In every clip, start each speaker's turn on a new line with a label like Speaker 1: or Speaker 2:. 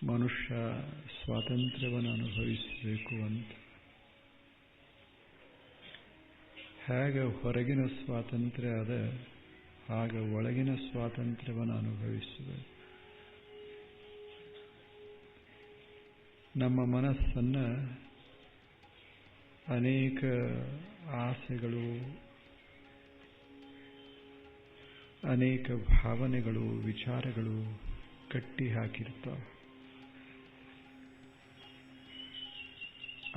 Speaker 1: ಮನುಷ್ಯ ಸ್ವಾತಂತ್ರ್ಯವನ್ನು ಅನುಭವಿಸಬೇಕು ಅಂತ. ಹೇಗೆ ಹೊರಗಿನ ಸ್ವಾತಂತ್ರ್ಯ ಅದ ಹಾಗೆ ಒಳಗಿನ ಸ್ವಾತಂತ್ರ್ಯವನ್ನು ಅನುಭವಿಸಬೇಕು. ನಮ್ಮ ಮನಸ್ಸನ್ನು ಅನೇಕ ಆಸೆಗಳು, ಅನೇಕ ಭಾವನೆಗಳು, ವಿಚಾರಗಳು ಕಟ್ಟಿ ಹಾಕಿರ್ತಾವೆ.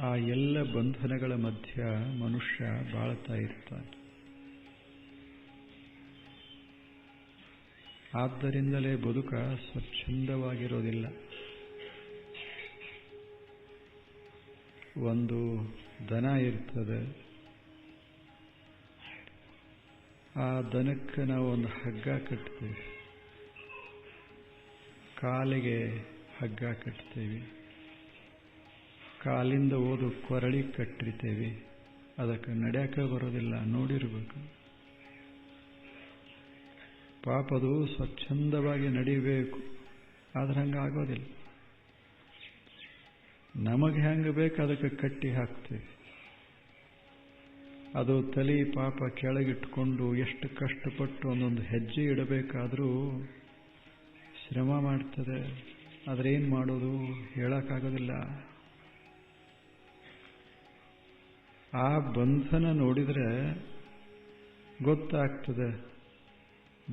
Speaker 1: ಆ ಎಲ್ಲ ಬಂಧನಗಳ ಮಧ್ಯ ಮನುಷ್ಯ ಬಾಳ್ತಾ ಇರ್ತಾನೆ. ಆದ್ದರಿಂದಲೇ ಬದುಕ ಸ್ವಚ್ಛಂದವಾಗಿರೋದಿಲ್ಲ. ಒಂದು ದನ ಇರ್ತದೆ, ಆ ದನಕ್ಕೆ ನಾವು ಒಂದು ಹಗ್ಗ ಕಟ್ತೇವೆ, ಕಾಲಿಗೆ ಹಗ್ಗ ಕಟ್ತೇವೆ, ಕಾಲಿಂದ ಓದು ಕೊರಳಿ ಕಟ್ಟಿರ್ತೇವೆ. ಅದಕ್ಕೆ ನಡೆಯಕ್ಕೆ ಬರೋದಿಲ್ಲ, ನೋಡಿರ್ಬೇಕು. ಪಾಪದು ಸ್ವಚ್ಛಂದವಾಗಿ ನಡಿಬೇಕು, ಆದ್ರೆ ಹಂಗೆ ಆಗೋದಿಲ್ಲ. ನಮಗೆ ಹೆಂಗೆ ಬೇಕು ಅದಕ್ಕೆ ಕಟ್ಟಿ ಹಾಕ್ತೇವೆ. ಅದು ತಲೆ ಪಾಪ ಕೆಳಗಿಟ್ಕೊಂಡು ಎಷ್ಟು ಕಷ್ಟಪಟ್ಟು ಒಂದೊಂದು ಹೆಜ್ಜೆ ಇಡಬೇಕಾದ್ರೂ ಶ್ರಮ ಮಾಡ್ತದೆ. ಆದ್ರೇನು ಮಾಡೋದು ಹೇಳಕ್ಕಾಗೋದಿಲ್ಲ. ಆ ಬಂಧನ ನೋಡಿದರೆ ಗೊತ್ತಾಗ್ತದೆ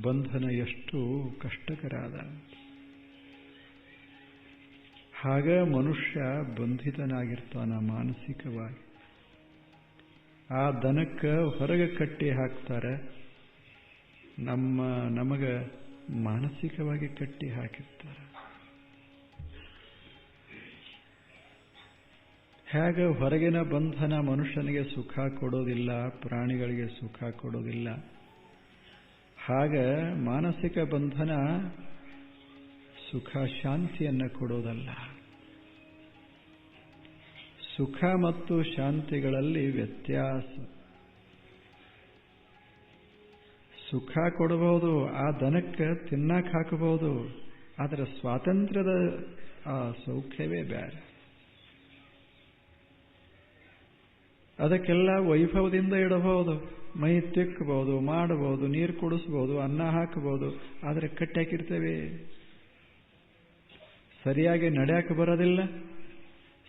Speaker 1: ಬಂಧನ ಎಷ್ಟು ಕಷ್ಟಕರ ಅದ. ಹಾಗ ಮನುಷ್ಯ ಬಂಧಿತನಾಗಿರ್ತಾನ ಮಾನಸಿಕವಾಗಿ. ಆ ದನಕ್ಕೆ ಹೊರಗೆ ಕಟ್ಟಿ ಹಾಕ್ತಾರೆ, ನಮಗೆ ಮಾನಸಿಕವಾಗಿ ಕಟ್ಟಿ ಹಾಕಿರ್ತಾರೆ. ಹೇಗೆ ಹೊರಗಿನ ಬಂಧನ ಮನುಷ್ಯನಿಗೆ ಸುಖ ಕೊಡೋದಿಲ್ಲ, ಪ್ರಾಣಿಗಳಿಗೆ ಸುಖ ಕೊಡೋದಿಲ್ಲ, ಹಾಗೆ ಮಾನಸಿಕ ಬಂಧನ ಸುಖ ಶಾಂತಿಯನ್ನು ಕೊಡೋದಲ್ಲ. ಸುಖ ಮತ್ತು ಶಾಂತಿಗಳಲ್ಲಿ ವ್ಯತ್ಯಾಸ. ಸುಖ ಕೊಡಬಹುದು, ಆ ದನಕ್ಕೆ ತಿನ್ನಕ್ಕೆ ಹಾಕಬಹುದು, ಆದರೆ ಸ್ವಾತಂತ್ರ್ಯದ ಆ ಸೌಖ್ಯವೇ ಬೇರೆ. ಅದಕ್ಕೆಲ್ಲ ವೈಭವದಿಂದ ಇಡಬಹುದು, ಮೈ ತಿಕ್ಕಬಹುದು, ಮಾಡಬಹುದು, ನೀರು ಕುಡಿಸಬಹುದು, ಅನ್ನ ಹಾಕಬಹುದು, ಆದರೆ ಕಟ್ಟಿ ಹಾಕಿರ್ತೇವೆ. ಸರಿಯಾಗಿ ನಡೆಯಕ್ಕೆ ಬರೋದಿಲ್ಲ,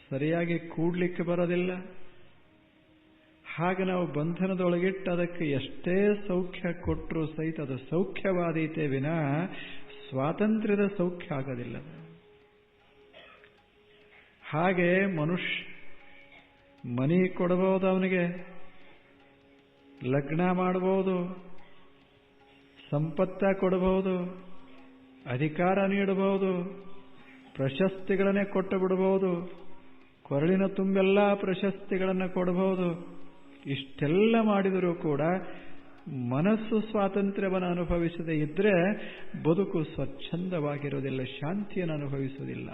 Speaker 1: ಸರಿಯಾಗಿ ಕೂಡ್ಲಿಕ್ಕೆ ಬರೋದಿಲ್ಲ. ಹಾಗೆ ನಾವು ಬಂಧನದೊಳಗಿಟ್ಟು ಅದಕ್ಕೆ ಎಷ್ಟೇ ಸೌಖ್ಯ ಕೊಟ್ಟರೂ ಸಹಿತ ಅದು ಸೌಖ್ಯವಾದೀತೆ ವಿನಾ ಸ್ವಾತಂತ್ರ್ಯದ ಸೌಖ್ಯ ಆಗೋದಿಲ್ಲ. ಹಾಗೆ ಮನುಷ್ಯ ಮನೆ ಕೊಡಬಹುದು, ಅವನಿಗೆ ಲಗ್ನ ಮಾಡಬಹುದು, ಸಂಪತ್ತ ಕೊಡಬಹುದು, ಅಧಿಕಾರ ನೀಡಬಹುದು, ಪ್ರಶಸ್ತಿಗಳನ್ನೇ ಕೊಟ್ಟು ಬಿಡಬಹುದು, ಕೊರಳಿನ ತುಂಬೆಲ್ಲ ಪ್ರಶಸ್ತಿಗಳನ್ನು ಕೊಡಬಹುದು. ಇಷ್ಟೆಲ್ಲ ಮಾಡಿದರೂ ಕೂಡ ಮನಸ್ಸು ಸ್ವಾತಂತ್ರ್ಯವನ್ನು ಅನುಭವಿಸದೇ ಇದ್ರೆ ಬದುಕು ಸ್ವಚ್ಛಂದವಾಗಿರೋದಿಲ್ಲ, ಶಾಂತಿಯನ್ನು ಅನುಭವಿಸುವುದಿಲ್ಲ.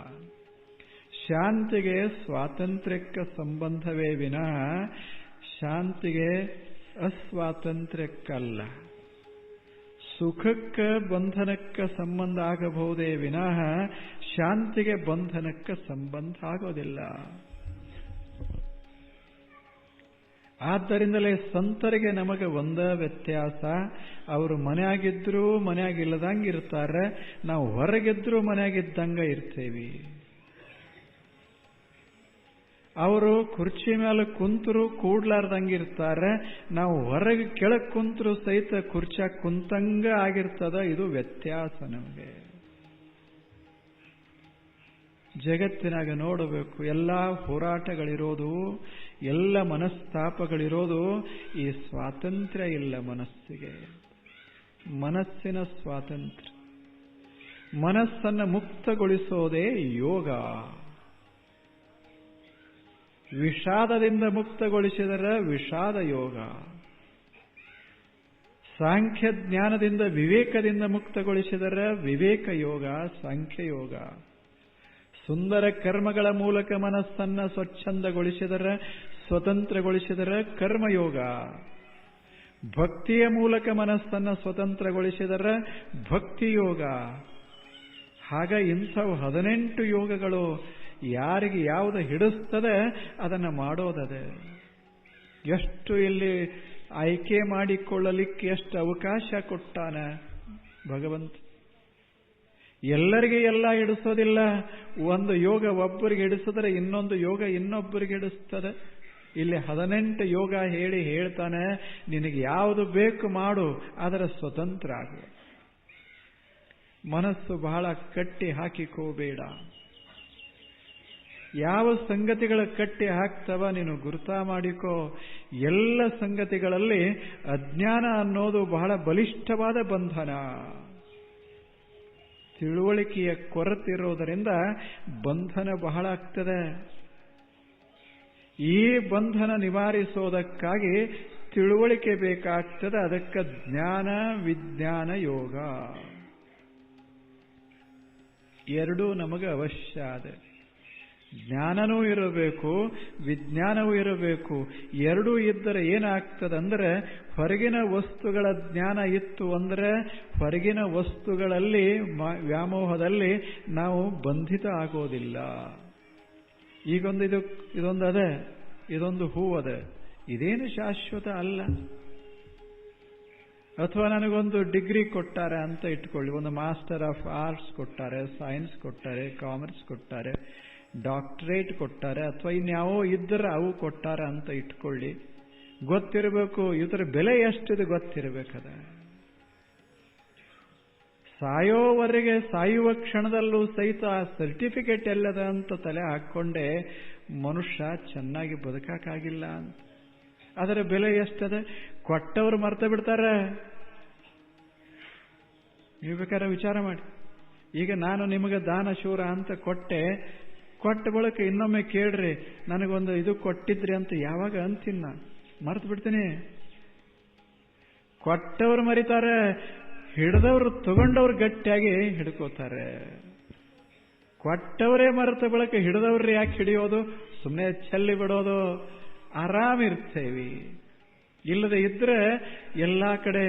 Speaker 1: ಶಾಂತಿಗೆ ಸ್ವಾತಂತ್ರ್ಯಕ್ಕೆ ಸಂಬಂಧವೇ ವಿನಃ ಶಾಂತಿಗೆ ಅಸ್ವಾತಂತ್ರ್ಯಕ್ಕಲ್ಲ. ಸುಖಕ್ಕೆ ಬಂಧನಕ್ಕೆ ಸಂಬಂಧ ಆಗಬಹುದೇ ವಿನಃ ಶಾಂತಿಗೆ ಬಂಧನಕ್ಕೆ ಸಂಬಂಧ ಆಗೋದಿಲ್ಲ. ಆದ್ದರಿಂದಲೇ ಸಂತರಿಗೆ ನಮಗೆ ಒಂದೇ ವ್ಯತ್ಯಾಸ. ಅವರು ಮನೆಯಾಗಿದ್ರೂ ಮನೆಯಾಗಿಲ್ಲದಂಗೆ ಇರ್ತಾರೆ, ನಾವು ಹೊರಗಿದ್ರೂ ಮನೆಯಾಗಿದ್ದಂಗೆ ಇರ್ತೇವೆ. ಅವರು ಕುರ್ಚಿ ಮೇಲೆ ಕುಂತರು ಕೂಡ್ಲಾರ್ದಂಗಿರ್ತಾರೆ, ನಾವು ಹೊರಗೆ ಕೆಳಗೆ ಕುಂತರು ಸಹಿತ ಕುರ್ಚಾಗ ಕುಂತಂಗ ಆಗಿರ್ತದ. ಇದು ವ್ಯತ್ಯಾಸ ನಮಗೆ. ಜಗತ್ತಿನಾಗ ನೋಡಬೇಕು, ಎಲ್ಲ ಹೋರಾಟಗಳಿರೋದು, ಎಲ್ಲ ಮನಸ್ತಾಪಗಳಿರೋದು ಈ ಸ್ವಾತಂತ್ರ್ಯ ಇಲ್ಲ ಮನಸ್ಸಿಗೆ. ಮನಸ್ಸಿನ ಸ್ವಾತಂತ್ರ್ಯ, ಮನಸ್ಸನ್ನು ಮುಕ್ತಗೊಳಿಸೋದೇ ಯೋಗ. ವಿಷಾದದಿಂದ ಮುಕ್ತಗೊಳಿಸಿದರೆ ವಿಷಾದ ಯೋಗ, ಸಾಂಖ್ಯ ಜ್ಞಾನದಿಂದ ವಿವೇಕದಿಂದ ಮುಕ್ತಗೊಳಿಸಿದರೆ ವಿವೇಕ ಯೋಗ, ಸಾಂಖ್ಯ ಯೋಗ. ಸುಂದರ ಕರ್ಮಗಳ ಮೂಲಕ ಮನಸ್ಸನ್ನು ಸ್ವಚ್ಛಂದಗೊಳಿಸಿದರೆ, ಸ್ವತಂತ್ರಗೊಳಿಸಿದರೆ ಕರ್ಮಯೋಗ. ಭಕ್ತಿಯ ಮೂಲಕ ಮನಸ್ಸನ್ನು ಸ್ವತಂತ್ರಗೊಳಿಸಿದರೆ ಭಕ್ತಿಯೋಗ. ಆಗ ಇಂಥವು 18 ಯೋಗಗಳು ಯಾರಿಗೆ ಯಾವುದು ಹಿಡಿಸ್ತದೆ ಅದನ್ನು ಮಾಡೋದದೆ. ಎಷ್ಟು ಇಲ್ಲಿ ಆಯ್ಕೆ ಮಾಡಿಕೊಳ್ಳಲಿಕ್ಕೆ ಎಷ್ಟು ಅವಕಾಶ ಕೊಟ್ಟಾನ ಭಗವಂತ. ಎಲ್ಲರಿಗೆ ಎಲ್ಲ ಹಿಡಿಸೋದಿಲ್ಲ. ಒಂದು ಯೋಗ ಒಬ್ಬರಿಗೆ ಹಿಡಿಸಿದ್ರೆ ಇನ್ನೊಂದು ಯೋಗ ಇನ್ನೊಬ್ಬರಿಗೆ ಹಿಡಿಸ್ತದೆ. ಇಲ್ಲಿ 18 ಯೋಗ ಹೇಳ್ತಾನೆ, ನಿನಗೆ ಯಾವುದು ಬೇಕು ಮಾಡು, ಅದರ ಸ್ವತಂತ್ರ ಆಗು. ಮನಸ್ಸು ಬಹಳ ಕಟ್ಟಿ ಹಾಕಿಕೋಬೇಡ. ಯಾವ ಸಂಗತಿಗಳ ಕಟ್ಟಿ ಹಾಕ್ತವ ನೀನು ಗುರುತ ಮಾಡಿಕೋ. ಎಲ್ಲ ಸಂಗತಿಗಳಲ್ಲಿ ಅಜ್ಞಾನ ಅನ್ನೋದು ಬಹಳ ಬಲಿಷ್ಠವಾದ ಬಂಧನ. ತಿಳುವಳಿಕೆಯ ಕೊರತಿರೋದರಿಂದ ಬಂಧನ ಬಹಳ ಆಗ್ತದೆ. ಈ ಬಂಧನ ನಿವಾರಿಸೋದಕ್ಕಾಗಿ ತಿಳುವಳಿಕೆ ಬೇಕಾಗ್ತದೆ. ಅದಕ್ಕೆ ಜ್ಞಾನ ವಿಜ್ಞಾನ ಯೋಗ ಎರಡೂ ನಮಗೆ ಅವಶ್ಯ ಅದ. ಜ್ಞಾನನೂ ಇರಬೇಕು, ವಿಜ್ಞಾನವೂ ಇರಬೇಕು. ಎರಡೂ ಇದ್ದರೆ ಏನಾಗ್ತದಂದ್ರೆ, ಹೊರಗಿನ ವಸ್ತುಗಳ ಜ್ಞಾನ ಇತ್ತು ಅಂದ್ರೆ ಹೊರಗಿನ ವಸ್ತುಗಳಲ್ಲಿ ವ್ಯಾಮೋಹದಲ್ಲಿ ನಾವು ಬಂಧಿತ ಆಗೋದಿಲ್ಲ. ಇದೊಂದು ಅದ, ಇದೊಂದು ಹೂವದ, ಇದೇನು ಶಾಶ್ವತ ಅಲ್ಲ. ಅಥವಾ ನನಗೊಂದು ಡಿಗ್ರಿ ಕೊಟ್ಟಾರೆ ಅಂತ ಇಟ್ಕೊಳ್ಳಿ, ಒಂದು ಮಾಸ್ಟರ್ ಆಫ್ ಆರ್ಟ್ಸ್ ಕೊಟ್ಟಾರೆ, ಸೈನ್ಸ್ ಕೊಟ್ಟಾರೆ, ಕಾಮರ್ಸ್ ಕೊಟ್ಟಾರೆ, ಡಾಕ್ಟರೇಟ್ ಕೊಟ್ಟಾರೆ, ಅಥವಾ ಇನ್ಯಾವೋ ಇದ್ದರೆ ಅವು ಕೊಟ್ಟಾರೆ ಅಂತ ಇಟ್ಕೊಳ್ಳಿ. ಗೊತ್ತಿರಬೇಕು ಇದರ ಬೆಲೆ ಎಷ್ಟಿದೆ ಗೊತ್ತಿರಬೇಕದ. ಸಾಯೋವರೆಗೆ, ಸಾಯುವ ಕ್ಷಣದಲ್ಲೂ ಸಹಿತ ಸರ್ಟಿಫಿಕೇಟ್ ಎಲ್ಲದ ಅಂತ ತಲೆ ಹಾಕ್ಕೊಂಡೆ ಮನುಷ್ಯ ಚೆನ್ನಾಗಿ ಬದುಕಾಗಿಲ್ಲ ಅಂತ. ಅದರ ಬೆಲೆ ಎಷ್ಟದೆ ಕೊಟ್ಟವರು ಮರ್ತ ಬಿಡ್ತಾರೆ. ನೀವು ಬೇಕಾದ್ರೆ ವಿಚಾರ ಮಾಡಿ. ಈಗ ನಾನು ನಿಮಗೆ ದಾನ ಶೂರ ಅಂತ ಕೊಟ್ಟ ಬಳಿಕ ಇನ್ನೊಮ್ಮೆ ಕೇಳ್ರಿ, ನನಗೊಂದು ಇದು ಕೊಟ್ಟಿದ್ರಿ ಅಂತ ಯಾವಾಗ ಅಂತೀನಿ, ನಾನು ಮರ್ತು ಬಿಡ್ತೀನಿ. ಕೊಟ್ಟವರು ಮರಿತಾರೆ, ಹಿಡಿದವರು ತಗೊಂಡವ್ರು ಗಟ್ಟಿಯಾಗಿ ಹಿಡ್ಕೋತಾರೆ. ಕೊಟ್ಟವರೇ ಮರೆತ ಬಳಿಕ ಹಿಡಿದವ್ರಿ ಯಾಕೆ ಹಿಡಿಯೋದು? ಸುಮ್ಮನೆ ಚೆಲ್ಲಿ ಬಿಡೋದು. ಆರಾಮಿರ್ತೇವಿ. ಇಲ್ಲದೆ ಇದ್ರೆ ಎಲ್ಲಾ ಕಡೆ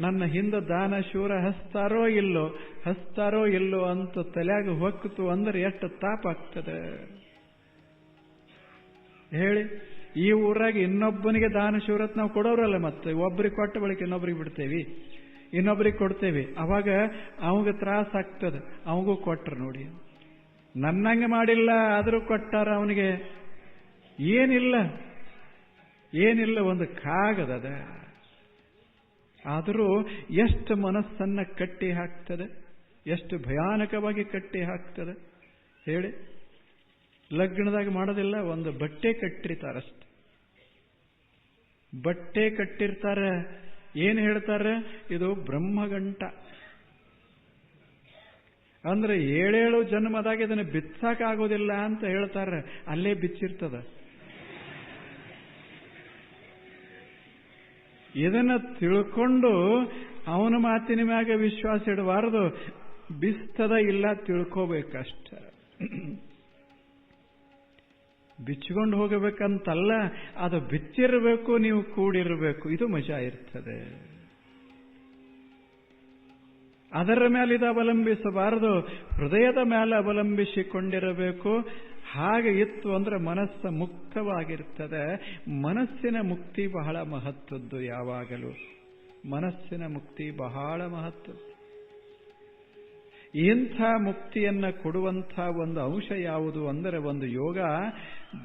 Speaker 1: ನನ್ನ ಹಿಂದೆ ದಾನ ಶೂರ ಹಸ್ತಾರೋ ಇಲ್ಲೋ ಅಂತ ತಲೆಯಾಗ ಹೊಕ್ಕಿತು ಅಂದ್ರೆ ಎಷ್ಟು ತಾಪ ಆಗ್ತದೆ ಹೇಳಿ. ಈ ಊರಾಗ ಇನ್ನೊಬ್ಬನಿಗೆ ದಾನ ಶೂರತ್ ನಾವು ಕೊಡೋರಲ್ಲ, ಮತ್ತೆ ಒಬ್ಬರಿಗೆ ಕೊಟ್ಟ ಬಳಿಕ ಇನ್ನೊಬ್ರಿಗೆ ಬಿಡ್ತೇವಿ, ಇನ್ನೊಬ್ರಿಗೆ ಕೊಡ್ತೇವಿ. ಅವಾಗ ಅವಾಗ ತ್ರಾಸ ಆಗ್ತದೆ. ಅವಗೂ ಕೊಟ್ರು ನೋಡಿ, ನನ್ನಂಗೆ ಮಾಡಿಲ್ಲ ಆದರೂ ಕೊಟ್ಟಾರ ಅವನಿಗೆ. ಏನಿಲ್ಲ ಒಂದು ಕಾಗದದ. ಆದರೂ ಎಷ್ಟು ಮನಸ್ಸನ್ನ ಕಟ್ಟಿ ಹಾಕ್ತದೆ, ಎಷ್ಟು ಭಯಾನಕವಾಗಿ ಕಟ್ಟಿ ಹಾಕ್ತದೆ ಹೇಳಿ. ಲಗ್ನದಾಗ ಮಾಡೋದಿಲ್ಲ, ಒಂದು ಬಟ್ಟೆ ಕಟ್ಟಿರ್ತಾರಷ್ಟೆ. ಬಟ್ಟೆ ಕಟ್ಟಿರ್ತಾರೆ, ಏನು ಹೇಳ್ತಾರೆ? ಇದು ಬ್ರಹ್ಮಗಂಟ ಅಂದ್ರೆ 7 ಜನ್ಮದಾಗ ಇದನ್ನು ಬಿಚ್ಚಾಕಾಗೋದಿಲ್ಲ ಅಂತ ಹೇಳ್ತಾರೆ. ಅಲ್ಲೇ ಬಿಚ್ಚಿರ್ತದ. ಇದನ್ನ ತಿಳ್ಕೊಂಡು ಅವನ ಮಾತಿನ ಮ್ಯಾಗ ವಿಶ್ವಾಸ ಇಡಬಾರದು. ಬಿಸ್ತದ ಇಲ್ಲ ತಿಳ್ಕೋಬೇಕಷ್ಟ. ಬಿಚ್ಚಿಕೊಂಡು ಹೋಗಬೇಕಂತಲ್ಲ, ಅದು ಬಿಚ್ಚಿರಬೇಕು, ನೀವು ಕೂಡಿರಬೇಕು, ಇದು ಮಜಾ ಇರ್ತದೆ. ಅದರ ಮೇಲೆ ಇದು ಅವಲಂಬಿಸಬಾರದು, ಹೃದಯದ ಮೇಲೆ ಅವಲಂಬಿಸಿಕೊಂಡಿರಬೇಕು. ಹಾಗೆ ಇತ್ತು ಅಂದ್ರೆ ಮನಸ್ಸು ಮುಕ್ತವಾಗಿರ್ತದೆ. ಮನಸ್ಸಿನ ಮುಕ್ತಿ ಬಹಳ ಮಹತ್ವದ್ದು. ಯಾವಾಗಲೂ ಮನಸ್ಸಿನ ಮುಕ್ತಿ ಬಹಳ ಮಹತ್ವದ್ದು. ಇಂಥ ಮುಕ್ತಿಯನ್ನ ಕೊಡುವಂಥ ಒಂದು ಅಂಶ ಯಾವುದು ಅಂದರೆ ಒಂದು ಯೋಗ,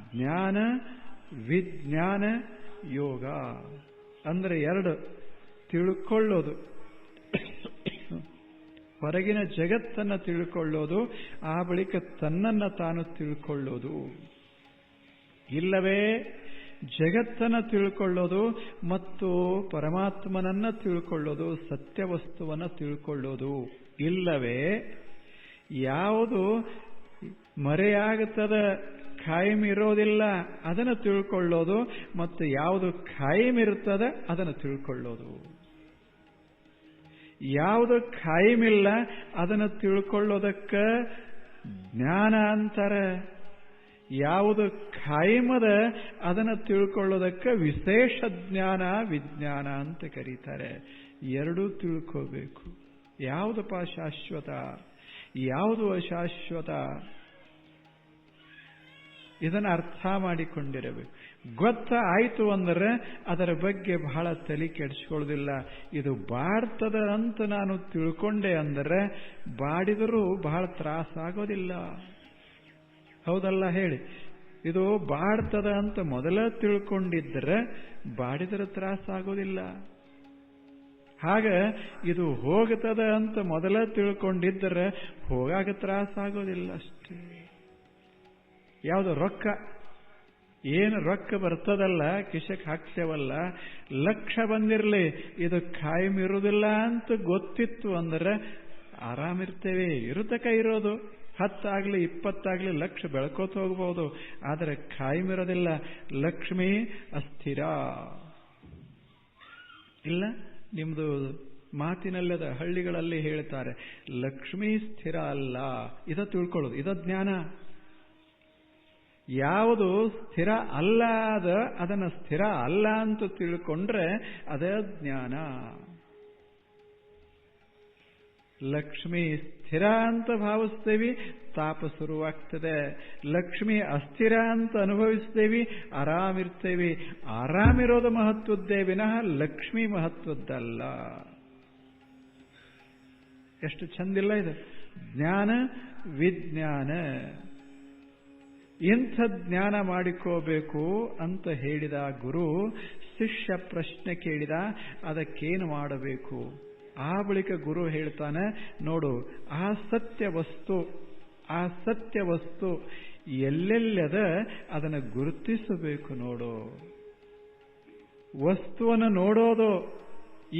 Speaker 1: ಜ್ಞಾನ ವಿಜ್ಞಾನ ಯೋಗ. ಅಂದ್ರೆ 2 ತಿಳ್ಕೊಳ್ಳೋದು, ಹೊರಗಿನ ಜಗತ್ತನ್ನು ತಿಳ್ಕೊಳ್ಳೋದು, ಆ ಬಳಿಕ ತನ್ನನ್ನು ತಾನು ತಿಳ್ಕೊಳ್ಳೋದು. ಇಲ್ಲವೇ ಜಗತ್ತನ್ನು ತಿಳ್ಕೊಳ್ಳೋದು ಮತ್ತು ಪರಮಾತ್ಮನನ್ನ ತಿಳ್ಕೊಳ್ಳೋದು, ಸತ್ಯವಸ್ತುವನ್ನು ತಿಳ್ಕೊಳ್ಳೋದು. ಇಲ್ಲವೇ ಯಾವುದು ಮರೆಯಾಗುತ್ತದೆ, ಖಾಯಂ ಇರೋದಿಲ್ಲ, ಅದನ್ನು ತಿಳ್ಕೊಳ್ಳೋದು, ಮತ್ತು ಯಾವುದು ಖಾಯಂ ಇರ್ತದೆ ಅದನ್ನು ತಿಳ್ಕೊಳ್ಳೋದು. ಯಾವುದು ಖಾಯಮಿಲ್ಲ ಅದನ್ನು ತಿಳ್ಕೊಳ್ಳೋದಕ್ಕೆ ಜ್ಞಾನ ಅಂತಾರೆ. ಯಾವುದು ಖಾಯಮದ ಅದನ್ನು ತಿಳ್ಕೊಳ್ಳೋದಕ್ಕೆ ವಿಶೇಷ ಜ್ಞಾನ ವಿಜ್ಞಾನ ಅಂತ ಕರೀತಾರೆ. ಎರಡೂ ತಿಳ್ಕೋಬೇಕು. ಯಾವುದಪ್ಪ ಶಾಶ್ವತ, ಯಾವುದು ಅಶಾಶ್ವತ, ಇದನ್ನು ಅರ್ಥ ಮಾಡಿಕೊಂಡಿರಬೇಕು. ಗೊತ್ತಾಯಿತು ಅಂದರೆ ಅದರ ಬಗ್ಗೆ ಬಹಳ ತಲೆ ಕೆಡಿಸ್ಕೊಳ್ಳೋದಿಲ್ಲ. ಇದು ಬಾಡ್ತದ ಅಂತ ನಾನು ತಿಳ್ಕೊಂಡೆ ಅಂದರೆ ಬಾಡಿದರೂ ಬಹಳ ತ್ರಾಸಾಗೋದಿಲ್ಲ. ಹೌದಲ್ಲ ಹೇಳಿ? ಇದು ಬಾಡ್ತದ ಅಂತ ಮೊದಲ ತಿಳ್ಕೊಂಡಿದ್ರೆ ಬಾಡಿದರೆ ತ್ರಾಸಾಗೋದಿಲ್ಲ. ಹಾಗ ಇದು ಹೋಗ್ತದ ಅಂತ ಮೊದಲ ತಿಳ್ಕೊಂಡಿದ್ದರೆ ಹೋಗಾಗ ತ್ರಾಸಾಗೋದಿಲ್ಲ ಅಷ್ಟೇ. ಯಾವುದು ರೊಕ್ಕ, ಏನು ರೊಕ್ಕ ಬರ್ತದಲ್ಲ ಕಿಶಕ್ ಹಾಕ್ತೇವಲ್ಲ, ಲಕ್ಷ ಬಂದಿರಲಿ ಇದು ಖಾಯಂ ಇರುವುದಿಲ್ಲ ಅಂತ ಗೊತ್ತಿತ್ತು ಅಂದ್ರೆ ಆರಾಮಿರ್ತೇವೆ. ಇರುತಕ ಇರೋದು 10 ಆಗಲಿ 20 ಆಗಲಿ ಲಕ್ಷ ಬೆಳ್ಕೋತ ಹೋಗ್ಬೋದು, ಆದರೆ ಖಾಯಂ ಇರೋದಿಲ್ಲ. ಲಕ್ಷ್ಮೀ ಅಸ್ಥಿರ ಇಲ್ಲ. ನಿಮ್ದು ಮಾತಿನಲ್ಲದ ಹಳ್ಳಿಗಳಲ್ಲಿ ಹೇಳ್ತಾರೆ ಲಕ್ಷ್ಮೀ ಸ್ಥಿರ ಅಲ್ಲ. ಇದ ತಿಳ್ಕೊಳ್ಳೋದು, ಇದ ಜ್ಞಾನ. ಯಾವುದು ಸ್ಥಿರ ಅಲ್ಲ ಅದನ್ನು ಸ್ಥಿರ ಅಲ್ಲ ಅಂತ ತಿಳ್ಕೊಂಡ್ರೆ ಅದೇ ಜ್ಞಾನ. ಲಕ್ಷ್ಮಿ ಸ್ಥಿರ ಅಂತ ಭಾವಿಸ್ತೇವಿ, ತಾಪ ಶುರುವಾಗ್ತದೆ. ಲಕ್ಷ್ಮಿ ಅಸ್ಥಿರ ಅಂತ ಅನುಭವಿಸ್ತೇವಿ, ಆರಾಮಿರ್ತೇವಿ. ಆರಾಮಿರೋದು ಮಹತ್ವದ್ದೇ ವಿನಃ ಲಕ್ಷ್ಮಿ ಮಹತ್ವದ್ದಲ್ಲ. ಎಷ್ಟು ಚಂದಿಲ್ಲ ಇದು. ಜ್ಞಾನ ವಿಜ್ಞಾನ, ಇಂಥ ಜ್ಞಾನ ಮಾಡಿಕೋಬೇಕು ಅಂತ ಹೇಳಿದ ಗುರು. ಶಿಷ್ಯ ಪ್ರಶ್ನೆ ಕೇಳಿದ, ಅದಕ್ಕೇನು ಮಾಡಬೇಕು? ಆ ಬಳಿಕ ಗುರು ಹೇಳ್ತಾನೆ, ನೋಡು ಆ ಸತ್ಯ ವಸ್ತು ಎಲ್ಲೆಲ್ಲದ ಅದನ್ನು ಗುರುತಿಸಬೇಕು. ನೋಡು, ವಸ್ತುವನ್ನು ನೋಡೋದು,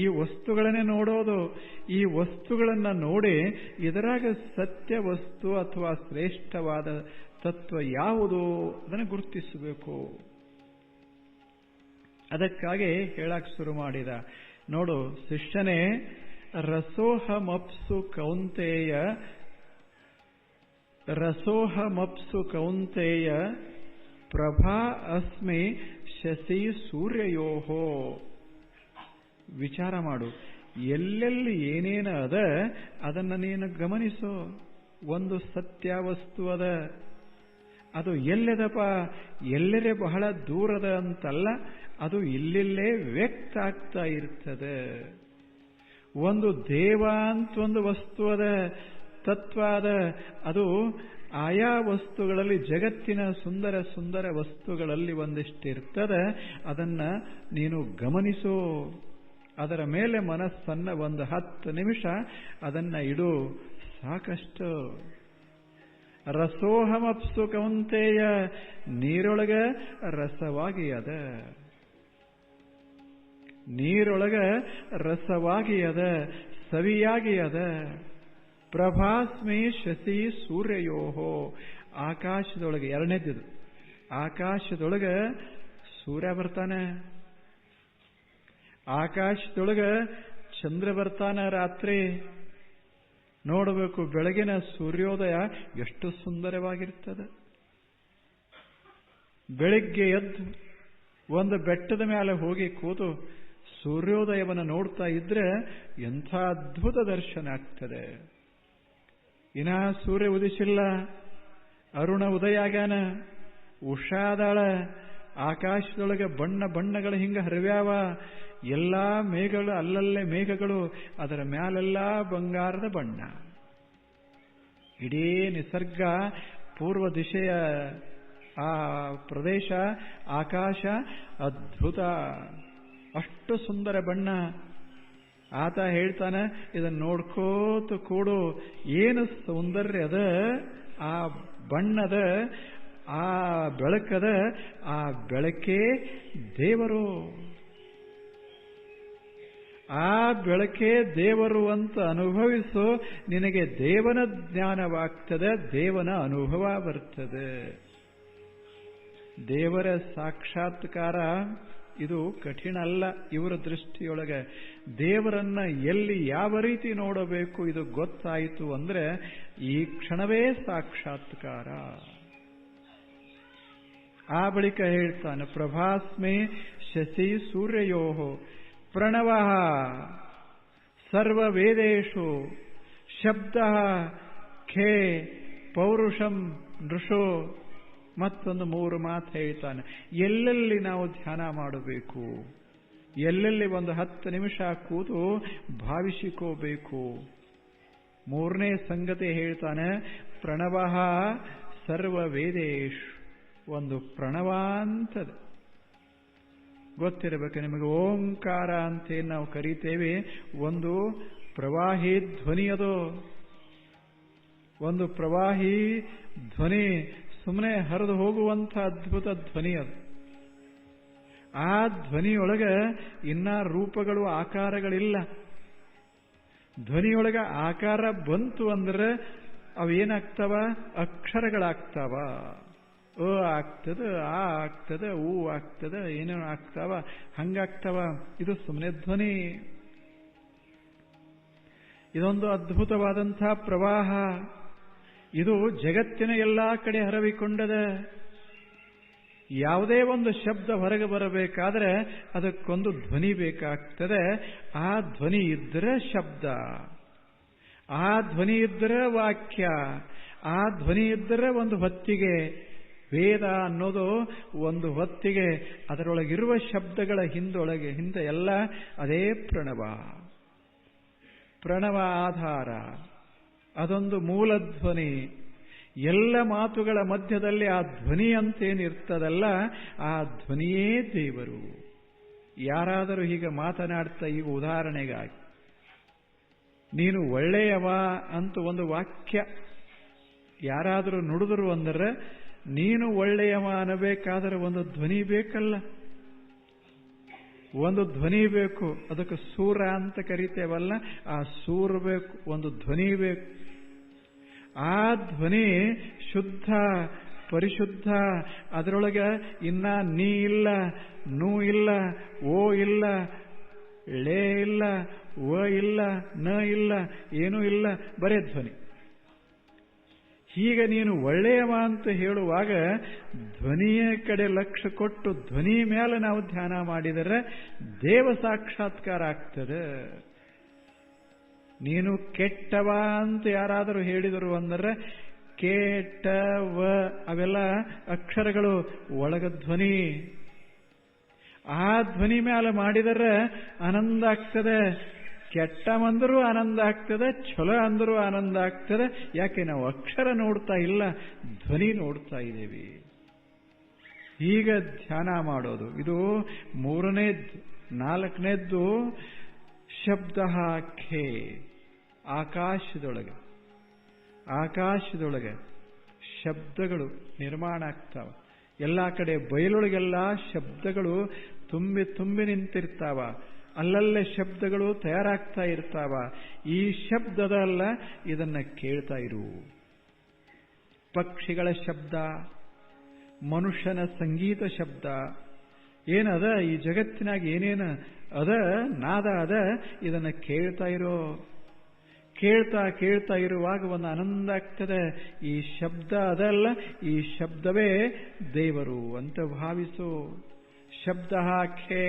Speaker 1: ಈ ವಸ್ತುಗಳನ್ನೇ ನೋಡೋದು. ಈ ವಸ್ತುಗಳನ್ನು ನೋಡಿ ಇದರಾಗ ಸತ್ಯ ವಸ್ತು ಅಥವಾ ಶ್ರೇಷ್ಠವಾದ ತತ್ವ ಯಾವುದು ಅದನ್ನು ಗುರುತಿಸಬೇಕು. ಅದಕ್ಕಾಗಿ ಹೇಳಕ್ ಶುರು ಮಾಡಿದ. ನೋಡು ಶಿಷ್ಯನೇ, ರಸೋಹಮಪ್ಸು ಕೌಂತೆಯ ಪ್ರಭಾ ಅಸ್ಮಿ ಶಶಿ ಸೂರ್ಯಯೋಹೋ. ವಿಚಾರ ಮಾಡು, ಎಲ್ಲೆಲ್ಲಿ ಏನೇನು ಅದ ಅದನ್ನು ನೀನು ಗಮನಿಸು. ಒಂದು ಸತ್ಯ ವಸ್ತು ಅದ, ಅದು ಎಲ್ಲದಪ್ಪ, ಎಲ್ಲರೇ ಬಹಳ ದೂರದ ಅಂತಲ್ಲ, ಅದು ಇಲ್ಲಿಲ್ಲೇ ವ್ಯಕ್ತ ಆಗ್ತಾ ಇರ್ತದೆ. ಒಂದು ದೇವ ಅಂತ ಒಂದು ವಸ್ತು ಅದ, ತತ್ವ ಅದ, ಅದು ಆಯಾ ವಸ್ತುಗಳಲ್ಲಿ, ಜಗತ್ತಿನ ಸುಂದರ ಸುಂದರ ವಸ್ತುಗಳಲ್ಲಿ ಒಂದಿಷ್ಟಿರ್ತದೆ. ಅದನ್ನ ನೀನು ಗಮನಿಸು. ಅದರ ಮೇಲೆ ಮನಸ್ಸನ್ನ ಒಂದು 10 ನಿಮಿಷ ಅದನ್ನ ಇಡು, ಸಾಕಷ್ಟು. ರಸೋಹಮಪ್ಸು ಕೌಂತೆಯ, ನೀರೊಳಗ ರಸವಾಗಿ ಅದ, ನೀರೊಳಗ ರಸವಾಗಿ ಅದ, ಸವಿಯಾಗಿ ಅದ. ಪ್ರಭಾಸ್ಮಿ ಶಶಿ ಸೂರ್ಯಯೋಹೋ. ಆಕಾಶದೊಳಗೆ, ಎರಡನೇದ್ದು, ಆಕಾಶದೊಳಗ ಸೂರ್ಯ ಬರ್ತಾನೆ, ಆಕಾಶದೊಳಗ ಚಂದ್ರ ಬರ್ತಾನ. ರಾತ್ರಿ ನೋಡಬೇಕು, ಬೆಳಗಿನ ಸೂರ್ಯೋದಯ ಎಷ್ಟು ಸುಂದರವಾಗಿರ್ತದೆ. ಬೆಳಿಗ್ಗೆ ಎದ್ದು ಒಂದು ಬೆಟ್ಟದ ಮೇಲೆ ಹೋಗಿ ಕೂತು ಸೂರ್ಯೋದಯವನ್ನು ನೋಡ್ತಾ ಇದ್ರೆ ಎಂಥ ಅದ್ಭುತ ದರ್ಶನ ಆಗ್ತದೆ. ಇನ್ನ ಸೂರ್ಯ ಉದಿಸಿಲ್ಲ, ಅರುಣ ಉದಯ ಆಗ್ಯಾನ, ಉಷಾದಾಳ. ಆಕಾಶದೊಳಗೆ ಬಣ್ಣ ಬಣ್ಣಗಳು ಹಿಂಗ ಹರಿವ್ಯಾವ. ಎಲ್ಲಾ ಮೇಘಗಳು, ಅಲ್ಲಲ್ಲೇ ಮೇಘಗಳು, ಅದರ ಮ್ಯಾಲೆಲ್ಲ ಬಂಗಾರದ ಬಣ್ಣ. ಇಡೀ ನಿಸರ್ಗ, ಪೂರ್ವ ದಿಶೆಯ ಆ ಪ್ರದೇಶ, ಆಕಾಶ ಅದ್ಭುತ, ಅಷ್ಟು ಸುಂದರ ಬಣ್ಣ. ಆತ ಹೇಳ್ತಾನೆ, ಇದನ್ನು ನೋಡ್ಕೋತ ಕೂಡು, ಏನು ಸೌಂದರ್ಯ ಅದ, ಆ ಬಣ್ಣದ, ಆ ಬೆಳಕದ, ಆ ಬೆಳಕೇ ದೇವರು. ಆ ಬೆಳಕೇ ದೇವರು ಅಂತ ಅನುಭವಿಸು, ನಿನಗೆ ದೇವನ ಜ್ಞಾನವಾಗ್ತದೆ, ದೇವನ ಅನುಭವ ಬರ್ತದೆ. ದೇವರ ಸಾಕ್ಷಾತ್ಕಾರ ಇದು ಕಠಿಣ ಅಲ್ಲ ಇವರ ದೃಷ್ಟಿಯೊಳಗೆ. ದೇವರನ್ನ ಎಲ್ಲಿ ಯಾವ ರೀತಿ ನೋಡಬೇಕು ಇದು ಗೊತ್ತಾಯಿತು ಅಂದ್ರೆ ಈ ಕ್ಷಣವೇ ಸಾಕ್ಷಾತ್ಕಾರ. ಆ ಬಳಿಕ ಹೇಳ್ತಾನೆ, ಪ್ರಭಾಸ್ಮೆ ಶಶಿ ಸೂರ್ಯಯೋಹೋ ಪ್ರಣವಃ ಸರ್ವವೇದೇಷು ಶಬ್ದಃ ಖೇ ಪೌರುಷಂ ನೃಷೋ, ಮತ್ತೊಂದು 3 ಮಾತು ಹೇಳ್ತಾನೆ. ಎಲ್ಲೆಲ್ಲಿ ನಾವು ಧ್ಯಾನ ಮಾಡಬೇಕು, ಎಲ್ಲೆಲ್ಲಿ ಒಂದು 10 ನಿಮಿಷ ಕೂತು ಭಾವಿಸಿಕೋಬೇಕು. 3ನೇ ಸಂಗತಿ ಹೇಳ್ತಾನೆ, ಪ್ರಣವಃ ಸರ್ವ ವೇದೇಶ್. ಒಂದು ಪ್ರಣವ ಅಂತದೆ ಗೊತ್ತಿರಬೇಕು ನಿಮಗೆ. ಓಂಕಾರ ಅಂತೇನು ನಾವು ಕರೀತೇವೆ, ಒಂದು ಪ್ರವಾಹಿ ಧ್ವನಿ. ಅದು ಒಂದು ಪ್ರವಾಹಿ ಧ್ವನಿ, ಸುಮ್ಮನೆ ಹರಿದು ಹೋಗುವಂಥ ಅದ್ಭುತ ಧ್ವನಿ ಅದು. ಆ ಧ್ವನಿಯೊಳಗ ಇನ್ನ ರೂಪಗಳು ಆಕಾರಗಳಿಲ್ಲ. ಧ್ವನಿಯೊಳಗ ಆಕಾರ ಬಂತು ಅಂದ್ರೆ ಅವೇನಾಗ್ತಾವ, ಅಕ್ಷರಗಳಾಗ್ತಾವ. ಅ ಆಗ್ತದ, ಆ ಆಗ್ತದ, ಊ ಆಗ್ತದ, ಏನೇನು ಆಗ್ತಾವ, ಹಂಗಾಗ್ತಾವ. ಇದು ಸುಮ್ಮನೆ ಧ್ವನಿ. ಇದೊಂದು ಅದ್ಭುತವಾದಂಥ ಪ್ರವಾಹ. ಇದು ಜಗತ್ತಿನ ಎಲ್ಲಾ ಕಡೆ ಹರವಿಕೊಂಡದ. ಯಾವುದೇ ಒಂದು ಶಬ್ದ ಹೊರಗೆ ಬರಬೇಕಾದ್ರೆ ಅದಕ್ಕೊಂದು ಧ್ವನಿ ಬೇಕಾಗ್ತದೆ. ಆ ಧ್ವನಿ ಇದ್ದರೆ ಶಬ್ದ, ಆ ಧ್ವನಿ ಇದ್ದರೆ ವಾಕ್ಯ, ಆ ಧ್ವನಿ ಇದ್ದರೆ ಒಂದು ಹೊತ್ತಿಗೆ. ವೇದ ಅನ್ನೋದು ಒಂದು ಹೊತ್ತಿಗೆ. ಅದರೊಳಗಿರುವ ಶಬ್ದಗಳ ಹಿಂದೆ ಎಲ್ಲ ಅದೇ ಪ್ರಣವ. ಪ್ರಣವ ಆಧಾರ, ಅದೊಂದು ಮೂಲಧ್ವನಿ. ಎಲ್ಲ ಮಾತುಗಳ ಮಧ್ಯದಲ್ಲಿ ಆ ಧ್ವನಿ ಅಂತೇನಿರ್ತದಲ್ಲ, ಆ ಧ್ವನಿಯೇ ದೇವರು. ಯಾರಾದರೂ ಹೀಗೆ ಮಾತನಾಡ್ತಾ, ಈಗ ಉದಾಹರಣೆಗಾಗಿ ನೀನು ಒಳ್ಳೆಯವ ಅಂತ ಒಂದು ವಾಕ್ಯ ಯಾರಾದರೂ ನುಡಿದ್ರು ಅಂದರೆ, ನೀನು ಒಳ್ಳೆಯವ ಅನ್ನಬೇಕಾದರೆ ಒಂದು ಧ್ವನಿ ಬೇಕಲ್ಲ, ಒಂದು ಧ್ವನಿ ಬೇಕು. ಅದಕ್ಕೆ ಸೂರ ಅಂತ ಕರಿತೇವಲ್ಲ, ಆ ಸೂರ ಬೇಕು, ಒಂದು ಧ್ವನಿ ಬೇಕು. ಆ ಧ್ವನಿ ಶುದ್ಧ, ಪರಿಶುದ್ಧ. ಅದರೊಳಗೆ ಇನ್ನ ನೀ ಇಲ್ಲ, ನೂ ಇಲ್ಲ, ಓ ಇಲ್ಲ, ಲೇ ಇಲ್ಲ, ವ ಇಲ್ಲ, ನ ಇಲ್ಲ, ಏನೂ ಇಲ್ಲ, ಬರೇ ಧ್ವನಿ. ಹೀಗೆ ನೀನು ಒಳ್ಳೆಯವ ಅಂತ ಹೇಳುವಾಗ ಧ್ವನಿಯ ಕಡೆ ಲಕ್ಷ್ಯ ಕೊಟ್ಟು ಧ್ವನಿ ಮೇಲೆ ನಾವು ಧ್ಯಾನ ಮಾಡಿದರೆ ದೇವ ಸಾಕ್ಷಾತ್ಕಾರ ಆಗ್ತದೆ. ನೀನು ಕೆಟ್ಟವ ಅಂತ ಯಾರಾದರೂ ಹೇಳಿದರು ಅಂದರೆ, ಕೇಟವ ಅವೆಲ್ಲ ಅಕ್ಷರಗಳು, ಒಳಗ ಧ್ವನಿ. ಆ ಧ್ವನಿ ಮೇಲೆ ಮಾಡಿದರೆ ಆನಂದ ಆಗ್ತದೆ. ಕೆಟ್ಟವಂದರೂ ಆನಂದ ಆಗ್ತದೆ, ಚಲೋ ಅಂದರೂ ಆನಂದ ಆಗ್ತದೆ. ಯಾಕೆ ನಾವು ಅಕ್ಷರ ನೋಡ್ತಾ ಇಲ್ಲ, ಧ್ವನಿ ನೋಡ್ತಾ ಇದ್ದೇವೆ. ಈಗ ಧ್ಯಾನ ಮಾಡೋದು ಇದು 3ನೇದ್ದು. 4ನೇದ್ದು ಶಬ್ದ ಖೇ. ಆಕಾಶದೊಳಗೆ ಶಬ್ದಗಳು ನಿರ್ಮಾಣ ಆಗ್ತಾವ. ಎಲ್ಲ ಕಡೆ ಬಯಲೊಳಗೆಲ್ಲ ಶಬ್ದಗಳು ತುಂಬಿ ತುಂಬಿ ನಿಂತಿರ್ತಾವ. ಅಲ್ಲಲ್ಲೇ ಶಬ್ದಗಳು ತಯಾರಾಗ್ತಾ ಇರ್ತಾವ. ಈ ಶಬ್ದದಲ್ಲ, ಇದನ್ನ ಕೇಳ್ತಾ ಇರು. ಪಕ್ಷಿಗಳ ಶಬ್ದ, ಮನುಷ್ಯನ ಸಂಗೀತ ಶಬ್ದ ಏನದ, ಈ ಜಗತ್ತಿನಾಗ ಏನೇನು ಅದ, ನಾದ ಅದ, ಇದನ್ನ ಕೇಳ್ತಾ ಇರೋ. ಕೇಳ್ತಾ ಕೇಳ್ತಾ ಇರುವಾಗ ಒಂದು ಆನಂದ ಆಗ್ತದೆ. ಈ ಶಬ್ದ ಅದಲ್ಲ, ಈ ಶಬ್ದವೇ ದೇವರು ಅಂತ ಭಾವಿಸು. ಶಬ್ದ ಖೇ.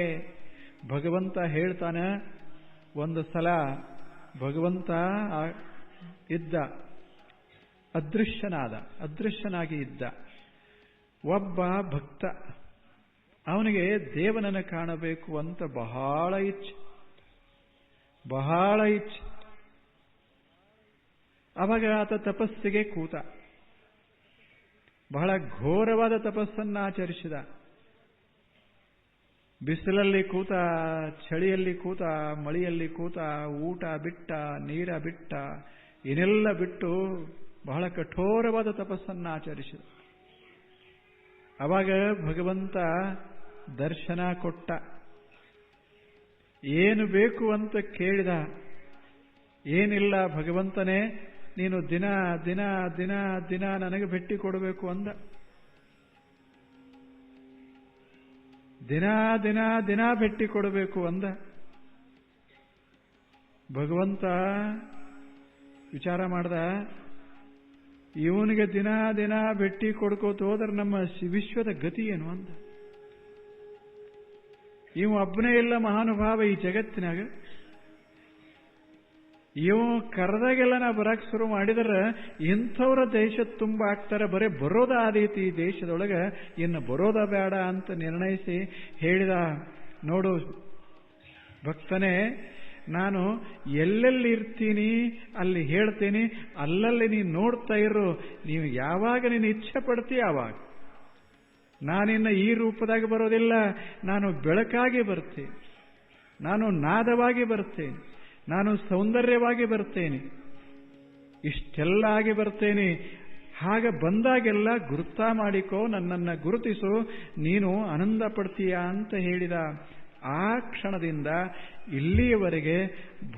Speaker 1: ಭಗವಂತ ಹೇಳ್ತಾನೆ, ಒಂದು ಸಲ ಭಗವಂತ ಇದ್ದ, ಅದೃಶ್ಯನಾಗಿ ಇದ್ದ. ಒಬ್ಬ ಭಕ್ತ, ಅವನಿಗೆ ದೇವನನ್ನು ಕಾಣಬೇಕು ಅಂತ ಬಹಳ ಇಚ್ಛೆ. ಅವಾಗ ಆತ ತಪಸ್ಸಿಗೆ ಕೂತ. ಬಹಳ ಘೋರವಾದ ತಪಸ್ಸನ್ನು ಆಚರಿಸಿದ. ಬಿಸಿಲಲ್ಲಿ ಕೂತ, ಚಳಿಯಲ್ಲಿ ಕೂತ, ಮಳೆಯಲ್ಲಿ ಕೂತ, ಊಟ ಬಿಟ್ಟ, ನೀರ ಬಿಟ್ಟ, ಏನೆಲ್ಲ ಬಿಟ್ಟು ಬಹಳ ಕಠೋರವಾದ ತಪಸ್ಸನ್ನು ಆಚರಿಸಿದ. ಅವಾಗ ಭಗವಂತ ದರ್ಶನ ಕೊಟ್ಟ. ಏನು ಬೇಕು ಅಂತ ಕೇಳಿದ. ಏನಿಲ್ಲ ಭಗವಂತನೇ, ನೀನು ದಿನ ದಿನ ದಿನ ದಿನ ನನಗೆ ಭೇಟಿ ಕೊಡಬೇಕು ಅಂದ. ದಿನ ದಿನ ದಿನ ಭೇಟಿ ಕೊಡಬೇಕು ಅಂದ. ಭಗವಂತ ವಿಚಾರ ಮಾಡ್ದ, ಇವನಿಗೆ ದಿನ ದಿನ ಭೇಟಿ ಕೊಡ್ಕೋತ ಹೋದ್ರೆ ನಮ್ಮ ವಿಶ್ವದ ಗತಿ ಏನು ಅಂದ. ಇವ ಒಬ್ಬನೇ ಇಲ್ಲ ಮಹಾನುಭಾವ ಈ ಜಗತ್ತಿನಾಗ. ಇವ ಕರೆದಾಗೆಲ್ಲ ನಾ ಬರಕ್ ಶುರು ಮಾಡಿದ್ರೆ ಇಂಥವ್ರ ದೇಶದ ತುಂಬ ಆಗ್ತಾರೆ, ಬರೀ ಬರೋದ ಆದೀತಿ ಈ ದೇಶದೊಳಗೆ, ಇನ್ನು ಬರೋದ ಬೇಡ ಅಂತ ನಿರ್ಣಯಿಸಿ ಹೇಳಿದ. ನೋಡು ಭಕ್ತನೇ, ನಾನು ಎಲ್ಲೆಲ್ಲಿ ಇರ್ತೀನಿ ಅಲ್ಲಿ ಹೇಳ್ತೀನಿ, ಅಲ್ಲಲ್ಲಿ ನೀನು ನೋಡ್ತಾ ಇರು. ನೀವು ಯಾವಾಗ ನೀನು ಇಚ್ಛೆ ಪಡ್ತೀಯ ಆವಾಗ. ನಾನಿನ್ನ ಈ ರೂಪದಾಗ ಬರೋದಿಲ್ಲ, ನಾನು ಬೆಳಕಾಗಿ ಬರ್ತೇನೆ, ನಾನು ನಾದವಾಗಿ ಬರ್ತೇನೆ, ನಾನು ಸೌಂದರ್ಯವಾಗಿ ಬರ್ತೇನೆ, ಇಷ್ಟೆಲ್ಲ ಆಗಿ ಬರ್ತೇನೆ. ಹಾಗೆ ಬಂದಾಗೆಲ್ಲ ಗುರುತಾ ಮಾಡಿಕೋ, ನನ್ನನ್ನು ಗುರುತಿಸು, ನೀನು ಆನಂದ ಪಡ್ತೀಯ ಅಂತ ಹೇಳಿದ. ಆ ಕ್ಷಣದಿಂದ ಇಲ್ಲಿಯವರೆಗೆ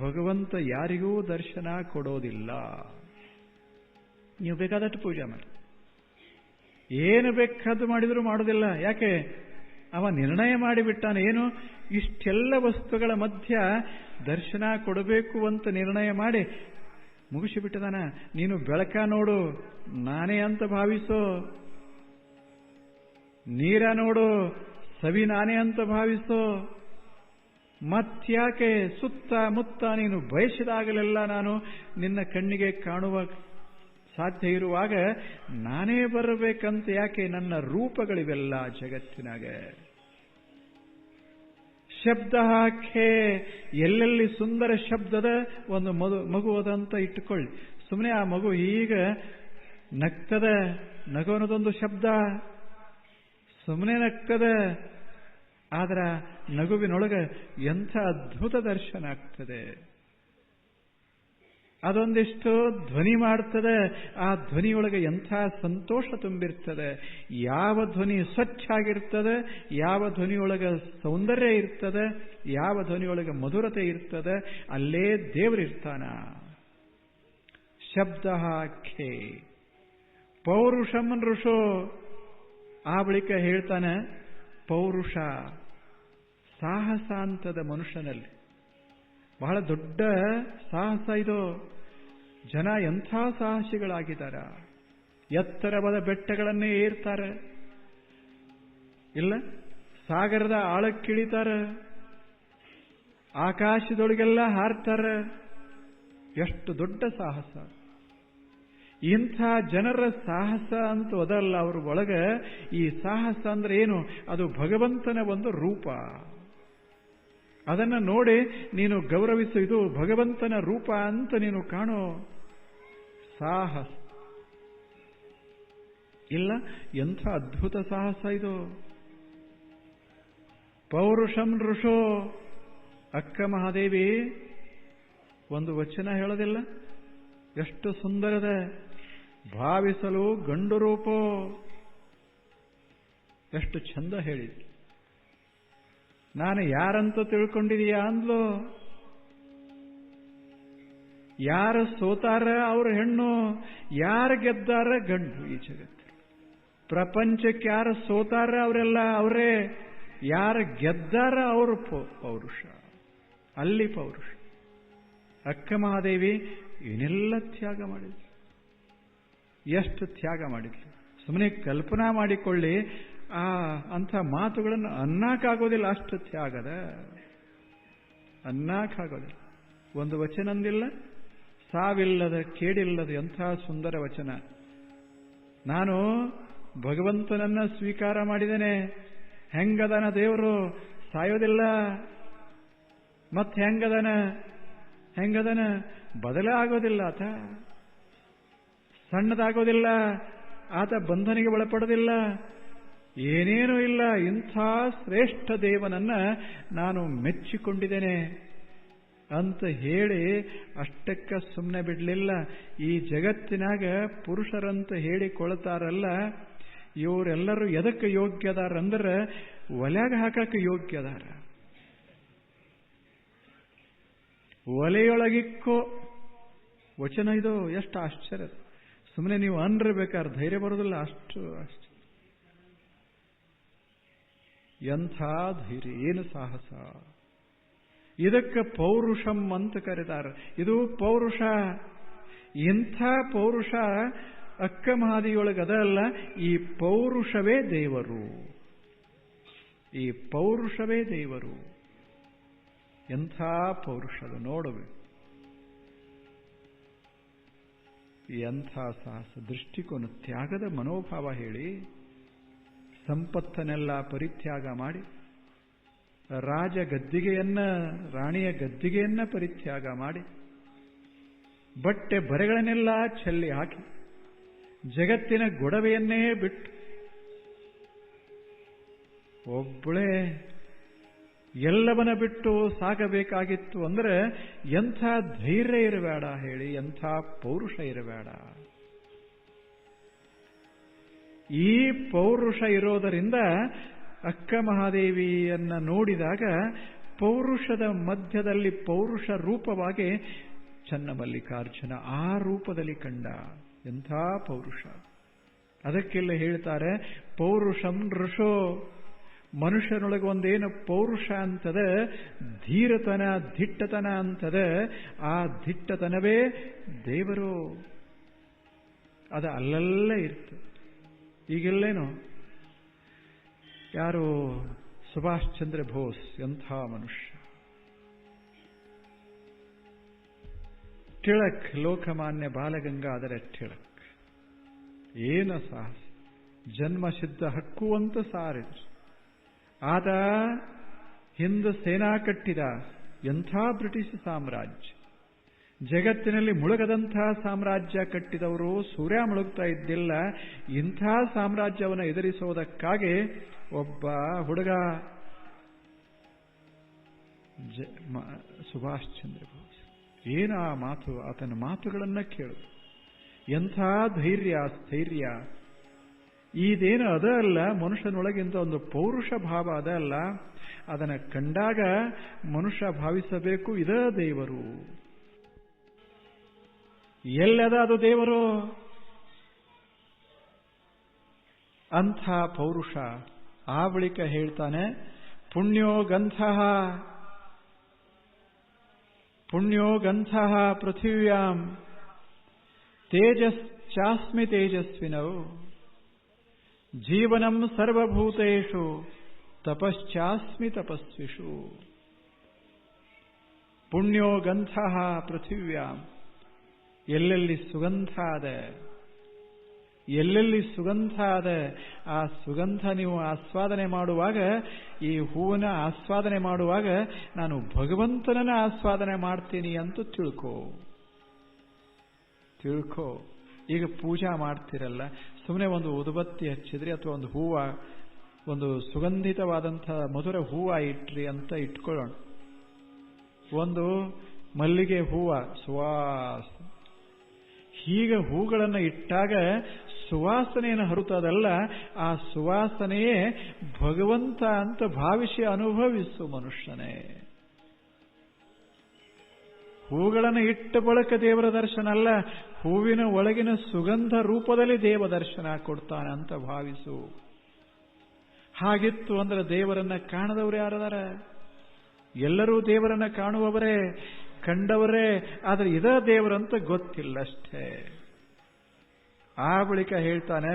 Speaker 1: ಭಗವಂತ ಯಾರಿಗೂ ದರ್ಶನ ಕೊಡೋದಿಲ್ಲ. ನೀವು ಬೇಕಾದಷ್ಟು ಪೂಜೆ ಮಾಡಿ, ಏನು ಬೇಕಾದ್ದು ಮಾಡಿದರೂ ಮಾಡೋದಿಲ್ಲ. ಯಾಕೆ? ಅವ ನಿರ್ಣಯ ಮಾಡಿಬಿಟ್ಟಾನೆ. ಏನು? ಇಷ್ಟೆಲ್ಲ ವಸ್ತುಗಳ ಮಧ್ಯ ದರ್ಶನ ಕೊಡಬೇಕು ಅಂತ ನಿರ್ಣಯ ಮಾಡಿ ಮುಗಿಸಿಬಿಟ್ಟದಾನ. ನೀನು ಬೆಳಕ ನೋಡು, ನಾನೇ ಅಂತ ಭಾವಿಸೋ. ನೀರ ನೋಡು, ಸವಿ ನಾನೇ ಅಂತ ಭಾವಿಸೋ. ಮತ್ಯಾಕೆ ಸುತ್ತ ಮುತ್ತ ನೀನು ಬಯಸಿದಾಗಲೆಲ್ಲ ನಾನು ನಿನ್ನ ಕಣ್ಣಿಗೆ ಕಾಣುವ ಸಾಧ್ಯ ಇರುವಾಗ ನಾನೇ ಬರಬೇಕಂತ ಯಾಕೆ? ನನ್ನ ರೂಪಗಳಿವೆಲ್ಲ ಜಗತ್ತಿನಾಗ. ಶಬ್ದ ಹಾಕೇ ಎಲ್ಲೆಲ್ಲಿ ಸುಂದರ ಶಬ್ದದ ಒಂದು ಮಗು ಅದಂತ ಇಟ್ಟುಕೊಳ್ಳಿ. ಸುಮ್ಮನೆ ಆ ಮಗು ಈಗ ನಗ್ತದ, ನಗು ಅನ್ನೋದೊಂದು ಶಬ್ದ, ಸುಮ್ಮನೆ ನಗ್ತದ. ಆದ್ರ ನಗುವಿನೊಳಗೆ ಎಂಥ ಅದ್ಭುತ ದರ್ಶನ ಆಗ್ತದೆ. ಅದೊಂದಿಷ್ಟು ಧ್ವನಿ ಮಾಡ್ತದೆ, ಆ ಧ್ವನಿಯೊಳಗೆ ಎಂಥ ಸಂತೋಷ ತುಂಬಿರ್ತದೆ. ಯಾವ ಧ್ವನಿ ಸ್ವಚ್ಛ ಆಗಿರ್ತದೆ, ಯಾವ ಧ್ವನಿಯೊಳಗೆ ಸೌಂದರ್ಯ ಇರ್ತದೆ, ಯಾವ ಧ್ವನಿಯೊಳಗೆ ಮಧುರತೆ ಇರ್ತದೆ, ಅಲ್ಲೇ ದೇವರಿರ್ತಾನ. ಶಬ್ದ ಖೇ ಪೌರುಷಂ ಋಷೋ. ಆ ಬಳಿಕ ಹೇಳ್ತಾನೆ, ಪೌರುಷ ಸಾಹಸ ಅಂತದ ಮನುಷ್ಯನಲ್ಲಿ. ಬಹಳ ದೊಡ್ಡ ಸಾಹಸ ಇದು. ಜನ ಎಂಥ ಸಾಹಸಿಗಳಾಗಿದ್ದಾರ. ಎತ್ತರವಾದ ಬೆಟ್ಟಗಳನ್ನೇ ಏರ್ತಾರೆ, ಇಲ್ಲ ಸಾಗರದ ಆಳಕ್ಕಿಳಿತಾರೆ, ಆಕಾಶದೊಳಗೆಲ್ಲ ಹಾರ್ತಾರೆ. ಎಷ್ಟು ದೊಡ್ಡ ಸಾಹಸ! ಇಂಥ ಜನರ ಸಾಹಸ ಅಂತ ಅದಲ್ಲ. ಅವ್ರ ಒಳಗೆ ಈ ಸಾಹಸ ಅಂದ್ರೆ ಏನು? ಅದು ಭಗವಂತನ ಒಂದು ರೂಪ. ಅದನ್ನು ನೋಡಿ ನೀನು ಗೌರವಿಸು. ಇದು ಭಗವಂತನ ರೂಪ ಅಂತ ನೀನು ಕಾಣೋ. ಸಾಹಸ ಇಲ್ಲ, ಎಂಥ ಅದ್ಭುತ ಸಾಹಸ ಇದು. ಪೌರುಷಂ ಋಷೋ. ಅಕ್ಕ ಮಹಾದೇವಿ ಒಂದು ವಚನ ಹೇಳೋದಿಲ್ಲ, ಎಷ್ಟು ಸುಂದರದ. ಭಾವಿಸಲು ಗಂಡು ರೂಪೋ. ಎಷ್ಟು ಚಂದ ಹೇಳಿದೆ. ನಾನು ಯಾರಂತ ತಿಳ್ಕೊಂಡಿದೀಯಾ ಅಂದ್ಲು. ಯಾರು ಸೋತಾರ ಅವ್ರ ಹೆಣ್ಣು, ಯಾರು ಗೆದ್ದಾರ ಗಂಡು. ಈ ಜಗತ್ತು ಪ್ರಪಂಚಕ್ಕೆ ಯಾರು ಸೋತಾರ ಅವರೆಲ್ಲ ಅವರೇ, ಯಾರು ಗೆದ್ದಾರ ಅವರು ಪೌರುಷ. ಅಲ್ಲಿ ಪೌರುಷ. ಅಕ್ಕ ಮಹಾದೇವಿ ಏನೆಲ್ಲ ತ್ಯಾಗ ಮಾಡಿದ್ಲು, ಎಷ್ಟು ತ್ಯಾಗ ಮಾಡಿದ್ಲು. ಸುಮ್ಮನೆ ಕಲ್ಪನಾ ಮಾಡಿಕೊಳ್ಳಿ, ಅಂಥ ಮಾತುಗಳನ್ನು ಅನ್ನಕ್ಕಾಗೋದಿಲ್ಲ. ಅಷ್ಟು ತ್ಯಾಗದ ಅನ್ನಕ್ಕಾಗೋದಿಲ್ಲ. ಒಂದು ವಚನ ಅಂದಿಲ್ಲ, ಸಾವಿಲ್ಲದ ಕೇಡಿಲ್ಲದ ಎಂಥ ಸುಂದರ ವಚನ. ನಾನು ಭಗವಂತನನ್ನ ಸ್ವೀಕಾರ ಮಾಡಿದ್ದೇನೆ. ಹೆಂಗದನ ದೇವರು? ಸಾಯೋದಿಲ್ಲ. ಮತ್ತೆ ಹೆಂಗದನ ಬದಲಾಗೋದಿಲ್ಲ. ಆತ ಸಣ್ಣದಾಗೋದಿಲ್ಲ, ಆತ ಬಂಧನಿಗೆ ಒಳಪಡೋದಿಲ್ಲ, ಏನೇನೂ ಇಲ್ಲ. ಇಂಥ ಶ್ರೇಷ್ಠ ದೇವನನ್ನ ನಾನು ಮೆಚ್ಚಿಕೊಂಡಿದ್ದೇನೆ ಅಂತ ಹೇಳಿ ಅಷ್ಟಕ್ಕ ಸುಮ್ಮನೆ ಬಿಡಲಿಲ್ಲ. ಈ ಜಗತ್ತಿನಾಗ ಪುರುಷರಂತ ಹೇಳಿಕೊಳ್ತಾರಲ್ಲ, ಇವರೆಲ್ಲರೂ ಎದಕ್ಕೆ ಯೋಗ್ಯದಾರಂದ್ರೆ ಒಲೆಯಾಗ ಹಾಕಕ್ಕೆ ಯೋಗ್ಯದಾರ. ಒಲೆಯೊಳಗಿಕ್ಕೋ ವಚನ ಇದು. ಎಷ್ಟು ಆಶ್ಚರ್ಯ! ಸುಮ್ಮನೆ ನೀವು ಅನ್ರಬೇಕಾದ್ರೆ ಧೈರ್ಯ ಬರೋದಿಲ್ಲ. ಅಷ್ಟು ಎಂಥ ಧೈರ್ಯ, ಏನು ಸಾಹಸ! ಇದಕ್ಕೆ ಪೌರುಷಂ ಅಂತ ಕರೀತಾರೆ. ಇದು ಪೌರುಷ. ಇಂಥ ಪೌರುಷ ಅಕ್ಕ ಮಹಾದಿಯೊಳಗದಲ್ಲ. ಈ ಪೌರುಷವೇ ದೇವರು. ಈ ಪೌರುಷವೇ ದೇವರು. ಎಂಥ ಪೌರುಷದ ನೋಡಬೇಕು. ಎಂಥ ಸಾಹಸ, ದೃಷ್ಟಿಕೋನ, ತ್ಯಾಗದ ಮನೋಭಾವ ಹೇಳಿ ಸಂಪತ್ತನ್ನೆಲ್ಲ ಪರಿತ್ಯಾಗ ಮಾಡಿ ರಾಜ ಗದ್ದಿಗೆಯನ್ನ, ರಾಣಿಯ ಗದ್ದಿಗೆಯನ್ನ ಪರಿತ್ಯಾಗ ಮಾಡಿ ಬಟ್ಟೆ ಬರೆಗಳನ್ನೆಲ್ಲ ಚೆಲ್ಲಿ ಹಾಕಿ ಜಗತ್ತಿನ ಗೊಡವೆಯನ್ನೇ ಬಿಟ್ಟು ಒಬ್ಬಳೇ ಎಲ್ಲವನ್ನ ಬಿಟ್ಟು ಸಾಗಬೇಕಾಗಿತ್ತು ಅಂದ್ರೆ ಎಂಥ ಧೈರ್ಯ ಇರಬೇಡ ಹೇಳಿ, ಎಂಥ ಪೌರುಷ ಇರಬೇಡ. ಈ ಪೌರುಷ ಇರೋದರಿಂದ ಅಕ್ಕ ಮಹಾದೇವಿಯನ್ನ ನೋಡಿದಾಗ ಪೌರುಷದ ಮಧ್ಯದಲ್ಲಿ ಪೌರುಷ ರೂಪವಾಗಿ ಚನ್ನಮಲ್ಲಿಕಾರ್ಜುನ ಆ ರೂಪದಲ್ಲಿ ಕಂಡ. ಎಂಥ ಪೌರುಷ! ಅದಕ್ಕೆಲ್ಲ ಹೇಳ್ತಾರೆ ಪೌರುಷಂ ಋಷೋ. ಮನುಷ್ಯನೊಳಗೆ ಒಂದೇನು ಪೌರುಷ ಅಂತದ, ಧೀರತನ, ದಿಟ್ಟತನ ಅಂತದ. ಆ ದಿಟ್ಟತನವೇ ದೇವರು. ಅದು ಅಲ್ಲಲ್ಲೇ ಇರ್ತದೆ. ಈಗೆಲ್ಲೇನೋ ಯಾರು ಸುಭಾಷ್ ಚಂದ್ರ ಬೋಸ್ ಎಂಥ ಮನುಷ್ಯ, ಟಿಳಕ್, ಲೋಕಮಾನ್ಯ ಬಾಲಗಂಗಾಧರ ಟಿಳಕ್, ಏನ ಸಾಹಸ, ಜನ್ಮಸಿದ್ಧ ಹಕ್ಕು ಅಂತ ಸಾರಿದ್ರು. ಆತ ಹಿಂದೂ ಸೇನಾ ಕಟ್ಟಿದ ಎಂಥ ಬ್ರಿಟಿಷ್ ಸಾಮ್ರಾಜ್ಯ, ಜಗತ್ತಿನಲ್ಲಿ ಮುಳುಗದಂತಹ ಸಾಮ್ರಾಜ್ಯ ಕಟ್ಟಿದವರು. ಸೂರ್ಯ ಮುಳುಗ್ತಾ ಇದ್ದಿಲ್ಲ. ಇಂಥ ಸಾಮ್ರಾಜ್ಯವನ್ನು ಎದುರಿಸುವುದಕ್ಕಾಗಿ ಒಬ್ಬ ಹುಡುಗ ಸುಭಾಷ್ ಚಂದ್ರ ಬೋಸ್. ಏನ ಆ ಮಾತು, ಆತನ ಮಾತುಗಳನ್ನ ಕೇಳು. ಎಂಥ ಧೈರ್ಯ, ಸ್ಥೈರ್ಯ! ಇದೇನು ಅದ ಅಲ್ಲ, ಮನುಷ್ಯನೊಳಗಿಂತ ಒಂದು ಪೌರುಷ ಭಾವ ಅದ ಅಲ್ಲ. ಅದನ್ನು ಕಂಡಾಗ ಮನುಷ್ಯ ಭಾವಿಸಬೇಕು, ಇದೇ ದೇವರು. ಎಲ್ಲದ ಅದು ದೇವರು? ಅಂಥ ಪೌರುಷ. ಆ ಬಳಿಕ ಹೇಳ್ತಾನೆ ಪುಣ್ಯೋ ಗಂಧಃ ಪೃಥಿವ್ಯಾಂ ತೇಜಶ್ಚಾಸ್ಮಿ ತೇಜಸ್ವಿನೌ ಜೀವನಂ ಸರ್ವಭೂತೇಷು ತಪಶ್ಚಾಸ್ಮಿ ತಪಸ್ವಿಷು. ಪುಣ್ಯೋ ಗಂಧಃ ಪೃಥಿವ್ಯಾಂ. ಎಲ್ಲೆಲ್ಲಿ ಸುಗಂಧ ಅದ, ಎಲ್ಲೆಲ್ಲಿ ಸುಗಂಧ ಅದ, ಆ ಸುಗಂಧ ನೀವು ಆಸ್ವಾದನೆ ಮಾಡುವಾಗ, ಈ ಹೂವನ್ನ ಆಸ್ವಾದನೆ ಮಾಡುವಾಗ ನಾನು ಭಗವಂತನನ್ನ ಆಸ್ವಾದನೆ ಮಾಡ್ತೀನಿ ಅಂತ ತಿಳ್ಕೋ. ಈಗ ಪೂಜಾ ಮಾಡ್ತಿರಲ್ಲ, ಸುಮ್ಮನೆ ಒಂದು ಉದುಬತ್ತಿ ಹಚ್ಚಿದ್ರಿ ಅಥವಾ ಒಂದು ಹೂವ, ಒಂದು ಸುಗಂಧಿತವಾದಂತಹ ಮಧುರ ಹೂವ ಇಟ್ರಿ ಅಂತ ಇಟ್ಕೊಳ್ಳೋಣ. ಒಂದು ಮಲ್ಲಿಗೆ ಹೂವ ಸುವಾಸ, ಹೀಗೆ ಹೂಗಳನ್ನು ಇಟ್ಟಾಗ ಸುವಾಸನೆಯನ್ನು ಹರುತ್ತದಲ್ಲ, ಆ ಸುವಾಸನೆಯೇ ಭಗವಂತ ಅಂತ ಭಾವಿಸಿ ಅನುಭವಿಸು ಮನುಷ್ಯನೇ. ಹೂಗಳನ್ನು ಇಟ್ಟ ಬಳಿಕ ದೇವರ ದರ್ಶನ ಅಲ್ಲ, ಹೂವಿನ ಒಳಗಿನ ಸುಗಂಧ ರೂಪದಲ್ಲಿ ದೇವ ದರ್ಶನ ಕೊಡ್ತಾನೆ ಅಂತ ಭಾವಿಸು. ಹಾಗಿತ್ತು ಅಂದ್ರೆ ದೇವರನ್ನ ಕಾಣದವರು ಯಾರದಾರ? ಎಲ್ಲರೂ ದೇವರನ್ನ ಕಾಣುವವರೇ, ಕಂಡವರೇ. ಆದರೆ ಇದ ದೇವರಂತ ಗೊತ್ತಿಲ್ಲಷ್ಟೇ. ಆ ಬಳಿಕ ಹೇಳ್ತಾನೆ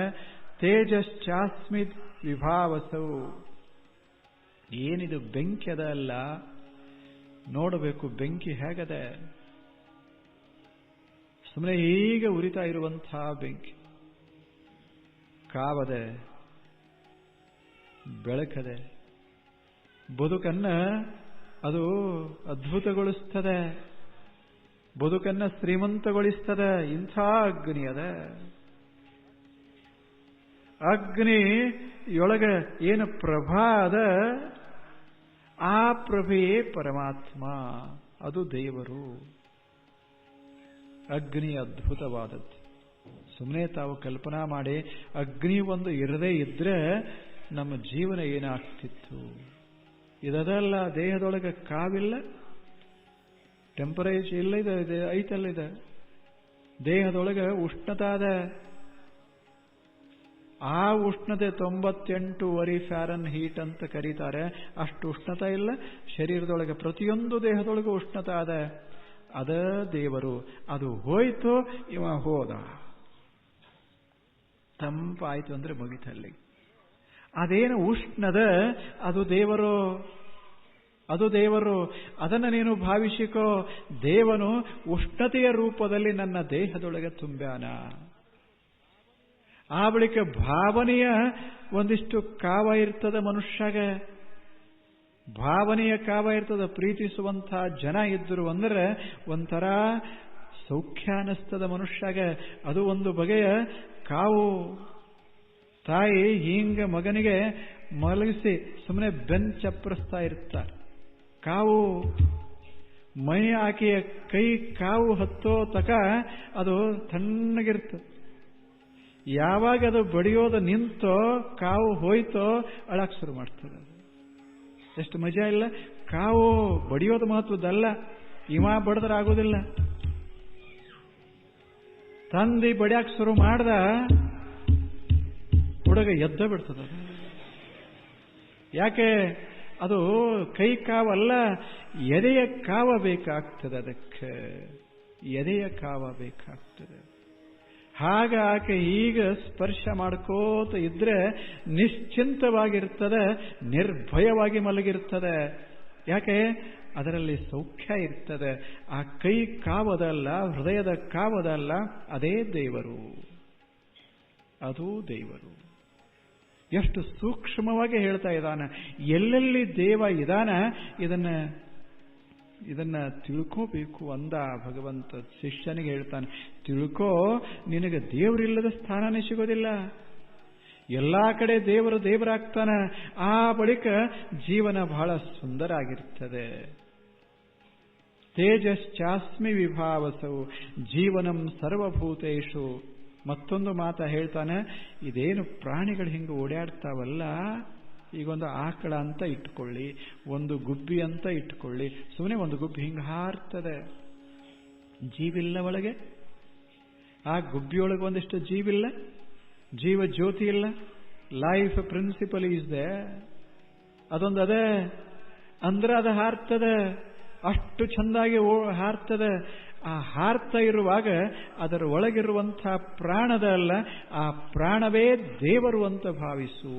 Speaker 1: ತೇಜಶ್ಚಾಸ್ಮಿತ್ ವಿಭಾವಸವು. ಏನಿದು ಬೆಂಕಿ ಅದ ಅಲ್ಲ, ನೋಡಬೇಕು ಬೆಂಕಿ ಹೇಗದೆ. ಸುಮ್ಮನೆ ಈಗ ಉರಿತಾ ಇರುವಂತಹ ಬೆಂಕಿ ಕಾವದೆ, ಬೆಳಕದೆ, ಬದುಕನ್ನ ಅದು ಅದ್ಭುತಗೊಳಿಸ್ತದೆ, ಬದುಕನ್ನ ಶ್ರೀಮಂತಗೊಳಿಸ್ತದೆ. ಇಂಥ ಅಗ್ನಿ ಅದ. ಅಗ್ನಿಯೊಳಗ ಏನು ಪ್ರಭಾ ಅದ, ಆ ಪ್ರಭೆಯೇ ಪರಮಾತ್ಮ, ಅದು ದೇವರು. ಅಗ್ನಿ ಅದ್ಭುತವಾದದ್ದು. ಸುಮ್ಮನೆ ತಾವು ಕಲ್ಪನಾ ಮಾಡಿ ಅಗ್ನಿ ಒಂದು ಇರದೇ ಇದ್ರೆ ನಮ್ಮ ಜೀವನ ಏನಾಗ್ತಿತ್ತು. ಇದಲ್ಲ, ದೇಹದೊಳಗೆ ಕಾವಿಲ್ಲ, ಟೆಂಪರೇಚರ್ ಇಲ್ಲ, ಇದೆ ಐತಲ್ಲ, ಇದೆ ದೇಹದೊಳಗೆ ಉಷ್ಣತಾದ. ಆ ಉಷ್ಣತೆ 98 ಫ್ಯಾರನ್ ಹೀಟ್ ಅಂತ ಕರೀತಾರೆ. ಅಷ್ಟು ಉಷ್ಣತೆ ಇಲ್ಲ ಶರೀರದೊಳಗೆ, ಪ್ರತಿಯೊಂದು ದೇಹದೊಳಗೆ ಉಷ್ಣತೆ ಅದ. ಅದ ದೇವರು. ಅದು ಹೋಯ್ತು, ಇವ ಹೋದ, ತಂಪಾಯ್ತು ಅಂದ್ರೆ ಮುಗಿತಲ್ಲಿ. ಅದೇನು ಉಷ್ಣದ ಅದು ದೇವರು. ಅದು ದೇವರು. ಅದನ್ನು ನೀನು ಭಾವಿಸಿಕೋ. ದೇವನು ಉಷ್ಣತೆಯ ರೂಪದಲ್ಲಿ ನನ್ನ ದೇಹದೊಳಗೆ ತುಂಬ್ಯಾನ. ಆ ಬಳಿಕ ಭಾವನೆಯ ಒಂದಿಷ್ಟು ಕಾವ ಇರ್ತದ ಮನುಷ್ಯಾಗ, ಭಾವನೆಯ ಕಾವ ಇರ್ತದ. ಪ್ರೀತಿಸುವಂಥ ಜನ ಇದ್ದರು ಅಂದರೆ ಒಂಥರ ಸೌಖ್ಯ ಅನ್ನಿಸ್ತದ ಮನುಷ್ಯಾಗ. ಅದು ಒಂದು ಬಗೆಯ ಕಾವು. ತಾಯಿ ಹಿಂಗ ಮಗನಿಗೆ ಮಲಗಿಸಿ ಸುಮ್ಮನೆ ಬೆನ್ ಚಪ್ಪರಿಸ್ತಾ ಇರ್ತಾರೆ. ಕಾವು ಮೈ ಆಕೆಯ ಕೈ ಕಾವು ಹತ್ತೋ ತಕ ಅದು ತಣ್ಣಗಿರ್ತದೆ. ಯಾವಾಗ ಅದು ಬಡಿಯೋದು ನಿಂತೋ, ಕಾವು ಹೋಯ್ತೋ, ಅಳಕ್ ಶುರು ಮಾಡ್ತದೆ. ಎಷ್ಟು ಮಜಾ ಇಲ್ಲ. ಕಾವು ಬಡಿಯೋದು ಮಹತ್ವದಲ್ಲ, ಇವ ಬಡದ್ರ ಆಗೋದಿಲ್ಲ. ತಂದಿ ಬಡಿಯಾಕ ಶುರು ಮಾಡ್ದ, ಹುಡುಗ ಎದ್ದ ಬಿಡ್ತದ. ಯಾಕೆ? ಅದು ಕೈ ಕಾವಲ್ಲ, ಎದೆಯ ಕಾವ ಬೇಕಾಗ್ತದೆ. ಅದಕ್ಕೆ ಎದೆಯ ಕಾವ ಬೇಕಾಗ್ತದೆ. ಹಾಗ ಆಕೆ ಈಗ ಸ್ಪರ್ಶ ಮಾಡ್ಕೋತ ಇದ್ರೆ ನಿಶ್ಚಿಂತವಾಗಿರ್ತದೆ, ನಿರ್ಭಯವಾಗಿ ಮಲಗಿರ್ತದೆ. ಯಾಕೆ? ಅದರಲ್ಲಿ ಸೌಖ್ಯ ಇರ್ತದೆ. ಆ ಕೈ ಕಾವದಲ್ಲ, ಹೃದಯದ ಕಾವದಲ್ಲ, ಅದೇ ದೇವರು. ಅದು ದೇವರು. ಎಷ್ಟು ಸೂಕ್ಷ್ಮವಾಗಿ ಹೇಳ್ತಾ ಇದ್ದಾನೆ. ಎಲ್ಲೆಲ್ಲಿ ದೇವ ಇದಾನ ಇದನ್ನ ತಿಳ್ಕೋಬೇಕು ಅಂದ ಭಗವಂತ ಶಿಷ್ಯನಿಗೆ ಹೇಳ್ತಾನೆ. ತಿಳ್ಕೋ, ನಿನಗೆ ದೇವರಿಲ್ಲದ ಸ್ಥಾನನೇ ಸಿಗೋದಿಲ್ಲ. ಎಲ್ಲಾ ಕಡೆ ದೇವರಾಗ್ತಾನೆ. ಆ ಬಳಿಕ ಜೀವನ ಬಹಳ ಸುಂದರ ಆಗಿರ್ತದೆ. ತೇಜಶ್ಚಾಸ್ಮಿ ವಿಭಾವಸವು ಜೀವನಂ ಸರ್ವಭೂತೇಶು. ಮತ್ತೊಂದು ಮಾತ ಹೇಳ್ತಾನೆ, ಇದೇನು ಪ್ರಾಣಿಗಳು ಹಿಂಗೆ ಓಡಾಡ್ತಾವಲ್ಲ, ಈಗೊಂದು ಆಕಳ ಅಂತ ಇಟ್ಕೊಳ್ಳಿ, ಒಂದು ಗುಬ್ಬಿ ಅಂತ ಇಟ್ಕೊಳ್ಳಿ. ಸುಮ್ಮನೆ ಒಂದು ಗುಬ್ಬಿ ಹಿಂಗೆ ಹಾರ್ತದೆ, ಜೀವಿಲ್ಲ ಒಳಗೆ. ಆ ಗುಬ್ಬಿಯೊಳಗೆ ಒಂದಿಷ್ಟು ಜೀವಿಲ್ಲ, ಜೀವ ಜ್ಯೋತಿ ಇಲ್ಲ. ಲೈಫ್ ಪ್ರಿನ್ಸಿಪಲ್ ಈಸ್ ದೇ. ಅದೊಂದು ಅದೇ ಅಂದ್ರೆ ಅದು ಹಾರ್ತದೆ, ಅಷ್ಟು ಚೆಂದಾಗಿ ಹಾರ್ತದೆ. ಆ ಹಾರ್ತಾ ಇರುವಾಗ ಅದರ ಒಳಗಿರುವಂತಹ ಪ್ರಾಣದ ಅಲ್ಲ, ಆ ಪ್ರಾಣವೇ ದೇವರು ಅಂತ ಭಾವಿಸು.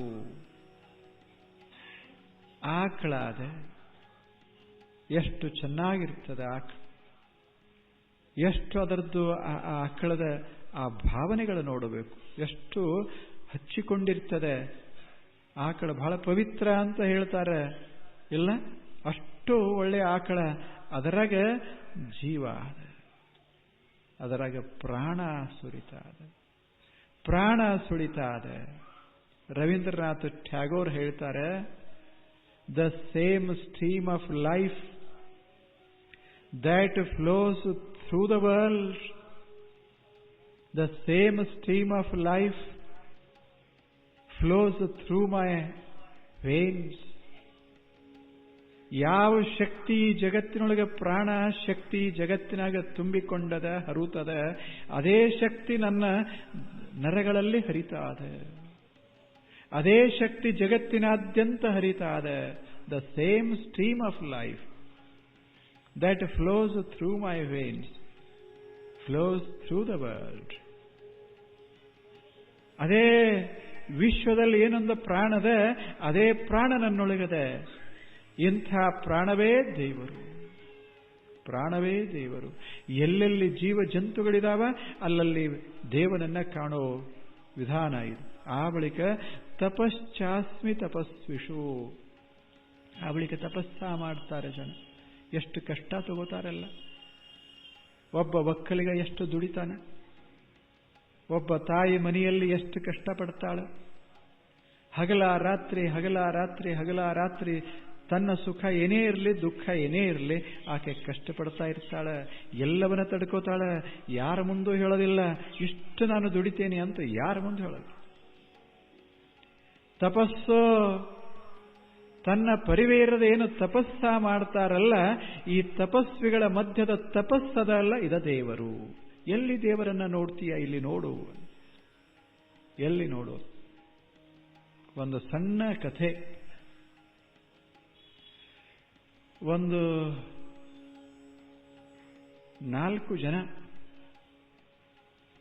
Speaker 1: ಆಕಳ ಅದೆ, ಎಷ್ಟು ಚೆನ್ನಾಗಿರ್ತದೆ ಆಕಳ. ಎಷ್ಟು ಅದರದ್ದು ಆ ಆಕಳದ ಆ ಭಾವನೆಗಳು ನೋಡಬೇಕು, ಎಷ್ಟು ಹಚ್ಚಿಕೊಂಡಿರ್ತದೆ. ಆಕಳ ಬಹಳ ಪವಿತ್ರ ಅಂತ ಹೇಳ್ತಾರೆ ಇಲ್ಲ? ಅಷ್ಟು ಒಳ್ಳೆಯ ಆಕಳ. ಅದರಾಗ ಜೀವ ಅದ, ಅದರಾಗ ಪ್ರಾಣ ಸುರಿತಾ ಅದ, ಪ್ರಾಣ ಸುಳಿತಾ ಅದ. ರವೀಂದ್ರನಾಥ್ ಟ್ಯಾಗೋರ್ ಹೇಳ್ತಾರೆ, the same stream of life that flows through the world, the same stream of life flows through my veins. ಯಾವ ಶಕ್ತಿ ಜಗತ್ತಿನೊಳಗೆ ಪ್ರಾಣ ಶಕ್ತಿ ಜಗತ್ತಿನಾಗ ತುಂಬಿಕೊಂಡದ ಹರುತದ, ಅದೇ ಶಕ್ತಿ ನನ್ನ ನರಗಳಲ್ಲಿ ಹರಿತಾದ, ಅದೇ ಶಕ್ತಿ ಜಗತ್ತಿನಾದ್ಯಂತ ಹರಿತಾದ. The same stream of life that flows through my veins flows through the world. ಅದೇ ವಿಶ್ವದಲ್ಲಿ ಏನೊಂದು ಪ್ರಾಣದ, ಅದೇ ಪ್ರಾಣ ನನ್ನೊಳಗದೆ. ಇಂಥ ಪ್ರಾಣವೇ ದೇವರು, ಪ್ರಾಣವೇ ದೇವರು. ಎಲ್ಲೆಲ್ಲಿ ಜೀವ ಜಂತುಗಳಿದಾವ ಅಲ್ಲಲ್ಲಿ ದೇವನನ್ನ ಕಾಣೋ ವಿಧಾನ ಇದು. ಆ ಬಳಿಕ ತಪಶ್ಚಾಸ್ಮಿ ತಪಸ್ವಿಷು. ಆ ಬಳಿಕ ತಪಸ್ಸ ಮಾಡ್ತಾರೆ ಜನ. ಎಷ್ಟು ಕಷ್ಟ ತಗೋತಾರಲ್ಲ. ಒಬ್ಬ ಒಕ್ಕಲಿಗ ಎಷ್ಟು ದುಡಿತಾನೆ, ಒಬ್ಬ ತಾಯಿ ಮನೆಯಲ್ಲಿ ಎಷ್ಟು ಕಷ್ಟಪಡ್ತಾಳೆ. ಹಗಲ ರಾತ್ರಿ ಹಗಲ ರಾತ್ರಿ ಹಗಲ ರಾತ್ರಿ ತನ್ನ ಸುಖ ಏನೇ ಇರಲಿ ದುಃಖ ಏನೇ ಇರಲಿ ಆಕೆ ಕಷ್ಟಪಡ್ತಾ ಇರ್ತಾಳೆ. ಎಲ್ಲವನ್ನ ತಡ್ಕೋತಾಳೆ. ಯಾರ ಮುಂದೂ ಹೇಳೋದಿಲ್ಲ ಇಷ್ಟು ನಾನು ದುಡಿತೇನೆ ಅಂತ, ಯಾರ ಮುಂದೆ ಹೇಳೋದು. ತಪಸ್ಸು ತನ್ನ ಪರಿವೇರದ ಏನು ತಪಸ್ಸ ಮಾಡ್ತಾರಲ್ಲ, ಈ ತಪಸ್ವಿಗಳ ಮಧ್ಯದ ತಪಸ್ಸದಲ್ಲ, ಇದ ದೇವರು. ಎಲ್ಲಿ ದೇವರನ್ನ ನೋಡ್ತೀಯ? ಇಲ್ಲಿ ನೋಡು. ಎಲ್ಲಿ ನೋಡು? ಒಂದು ಸಣ್ಣ ಕಥೆ. ಒಂದು 4 ಜನ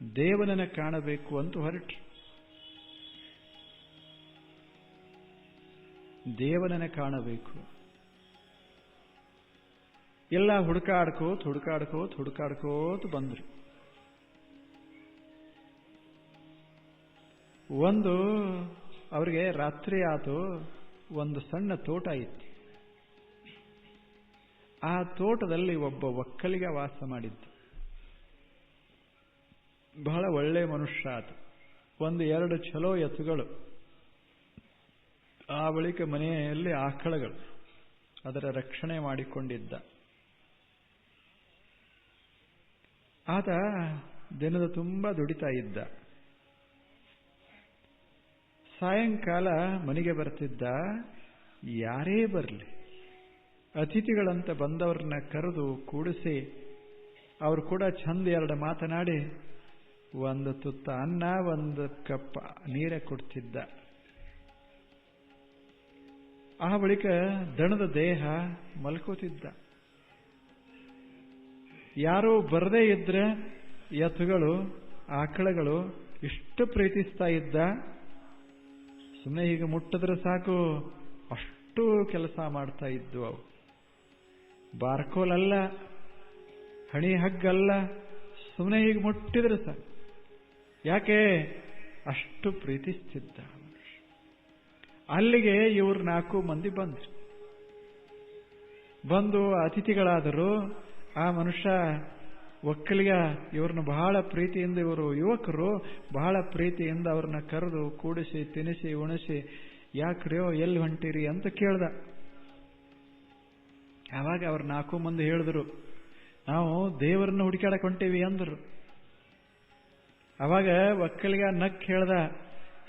Speaker 1: ದೇವನನ್ನ ಕಾಣಬೇಕು ಅಂತ ಹೊರಟರು. ದೇವನನ್ನ ಕಾಣಬೇಕು. ಎಲ್ಲ ಹುಡುಕಾಡ್ಕೋತ ಬಂದ್ರು. ಒಂದು ಅವ್ರಿಗೆ ರಾತ್ರಿ ಆತು, ಒಂದು ಸಣ್ಣ ತೋಟ ಇತ್ತು. ಆ ತೋಟದಲ್ಲಿ ಒಬ್ಬ ಒಕ್ಕಲಿಗ ವಾಸ ಮಾಡಿದ್ದು. ಬಹಳ ಒಳ್ಳೆ ಮನುಷ್ಯ ಆತ. 1-2 ಚಲೋ ಎತ್ತುಗಳು, ಆ ಬಳಿಕ ಮನೆಯಲ್ಲಿ ಆಕಳಗಳು, ಅದರ ರಕ್ಷಣೆ ಮಾಡಿಕೊಂಡಿದ್ದ. ಆತ ದಿನದ ತುಂಬ ದುಡಿತಾ ಇದ್ದ. ಸಾಯಂಕಾಲ ಮನೆಗೆ ಬರ್ತಿದ್ದ. ಯಾರೇ ಬರಲಿ, ಅತಿಥಿಗಳಂತ ಬಂದವ್ರನ್ನ ಕರೆದು ಕೂಡಿಸಿ ಅವರು ಕೂಡ ಚಂದ 2 ಮಾತನಾಡಿ ಒಂದು ತುತ್ತ ಅನ್ನ, ಒಂದು ಕಪ್ ನೀರೇ ಕೊಡ್ತಿದ್ದ. ಆ ಬಳಿಕ ದಣದ ದೇಹ ಮಲ್ಕೋತಿದ್ದ. ಯಾರೋ ಬರದೇ ಇದ್ರೆ ಎತ್ತುಗಳು, ಆಕಳಗಳು ಇಷ್ಟು ಪ್ರೀತಿಸ್ತಾ ಇದ್ದ. ಸುಮ್ಮನೆ ಹೀಗೆ ಮುಟ್ಟಿದ್ರೆ ಸಾಕು, ಅಷ್ಟು ಕೆಲಸ ಮಾಡ್ತಾ ಇದ್ವು ಅವು. ಬಾರ್ಕೋಲಲ್ಲ, ಹಣಿ ಹಗ್ಗಲ್ಲ, ಸುಮ್ಮನೆ ಹೀಗೆ ಮುಟ್ಟಿದ್ರೆ ಸಾಕು. ಯಾಕೆ? ಅಷ್ಟು ಪ್ರೀತಿಸ್ತಿದ್ದ. ಅಲ್ಲಿಗೆ ಇವ್ರು 4 ಮಂದಿ ಬಂದು ಅತಿಥಿಗಳಾದರು. ಆ ಮನುಷ್ಯ ಒಕ್ಕಲಿಗ ಇವ್ರನ್ನ ಬಹಳ ಪ್ರೀತಿಯಿಂದ, ಇವರು ಯುವಕರು ಬಹಳ ಪ್ರೀತಿಯಿಂದ ಅವ್ರನ್ನ ಕರೆದು ಕೂಡಿಸಿ ತಿನಿಸಿ ಉಣಿಸಿ, ಯಾಕ್ರಿಯೋ ಎಲ್ಲಿ ಹೊಂಟಿರಿ ಅಂತ ಕೇಳ್ದ. ಆವಾಗ ಅವ್ರು 4 ಮಂದಿ ಹೇಳಿದ್ರು, ನಾವು ದೇವರನ್ನ ಹುಡುಕಾಡಕ್ ಹೊಂಟೀವಿ ಅಂದರು. ಅವಾಗ ಒಕ್ಕಲಿಗ ನಕ್ ಹೇಳ್ದ,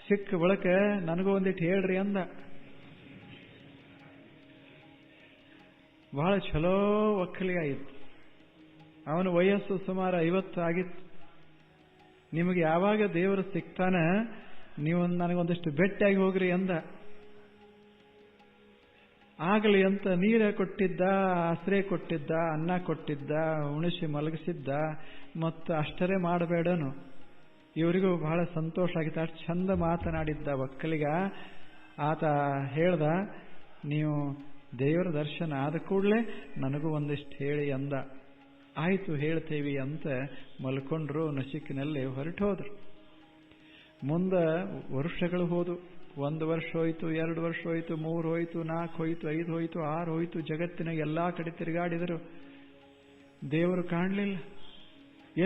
Speaker 1: ಸಿಕ್ಕ ಬಳಕ ನನಗೂ ಒಂದಿಟ್ಟು ಹೇಳ್ರಿ ಅಂದ. ಬಹಳ ಚಲೋ ಒಕ್ಕಲಿಗ ಇತ್ತು. ಅವನ ವಯಸ್ಸು ಸುಮಾರು 50 ಆಗಿತ್ತು. ನಿಮಗೆ ಯಾವಾಗ ದೇವರು ಸಿಗ್ತಾನ, ನೀವು ನನಗೊಂದಿಷ್ಟು ಭೇಟಿಯಾಗಿ ಹೋಗ್ರಿ ಅಂದ. ಆಗಲಿ ಅಂತ ನೀರ ಕೊಟ್ಟಿದ್ದ, ಆಶ್ರಯ ಕೊಟ್ಟಿದ್ದ, ಅನ್ನ ಕೊಟ್ಟಿದ್ದ, ಉಣಿಸಿ ಮಲಗಿಸಿದ್ದ. ಮತ್ತು ಅಷ್ಟರೇ ಮಾಡಬೇಡನು. ಇವರಿಗೂ ಬಹಳ ಸಂತೋಷ ಆಗಿತ್ತು. ಅಷ್ಟು ಚಂದ ಮಾತನಾಡಿದ್ದ ಒಕ್ಕಲಿಗ. ಆತ ಹೇಳ್ದ, ನೀವು ದೇವರ ದರ್ಶನ ಆದ ಕೂಡಲೇ ನನಗೂ ಒಂದಿಷ್ಟು ಹೇಳಿ ಅಂದ. ಆಯಿತು ಹೇಳ್ತೇವಿ ಅಂತ ಮಲ್ಕೊಂಡ್ರು. ನಸಿಕಿನಲ್ಲಿ ಹೊರಟು ಹೋದ್ರು. ಮುಂದೆ ವರ್ಷಗಳು ಹೋದು. 1 ವರ್ಷ ಹೋಯ್ತು, 2 ವರ್ಷ ಹೋಯ್ತು, 3 ಹೋಯ್ತು, 4 ಹೋಯ್ತು, 5 ಹೋಯ್ತು, 6 ಹೋಯ್ತು. ಜಗತ್ತಿನ ಎಲ್ಲಾ ಕಡೆ ತಿರುಗಾಡಿದರು. ದೇವರು ಕಾಣಲಿಲ್ಲ.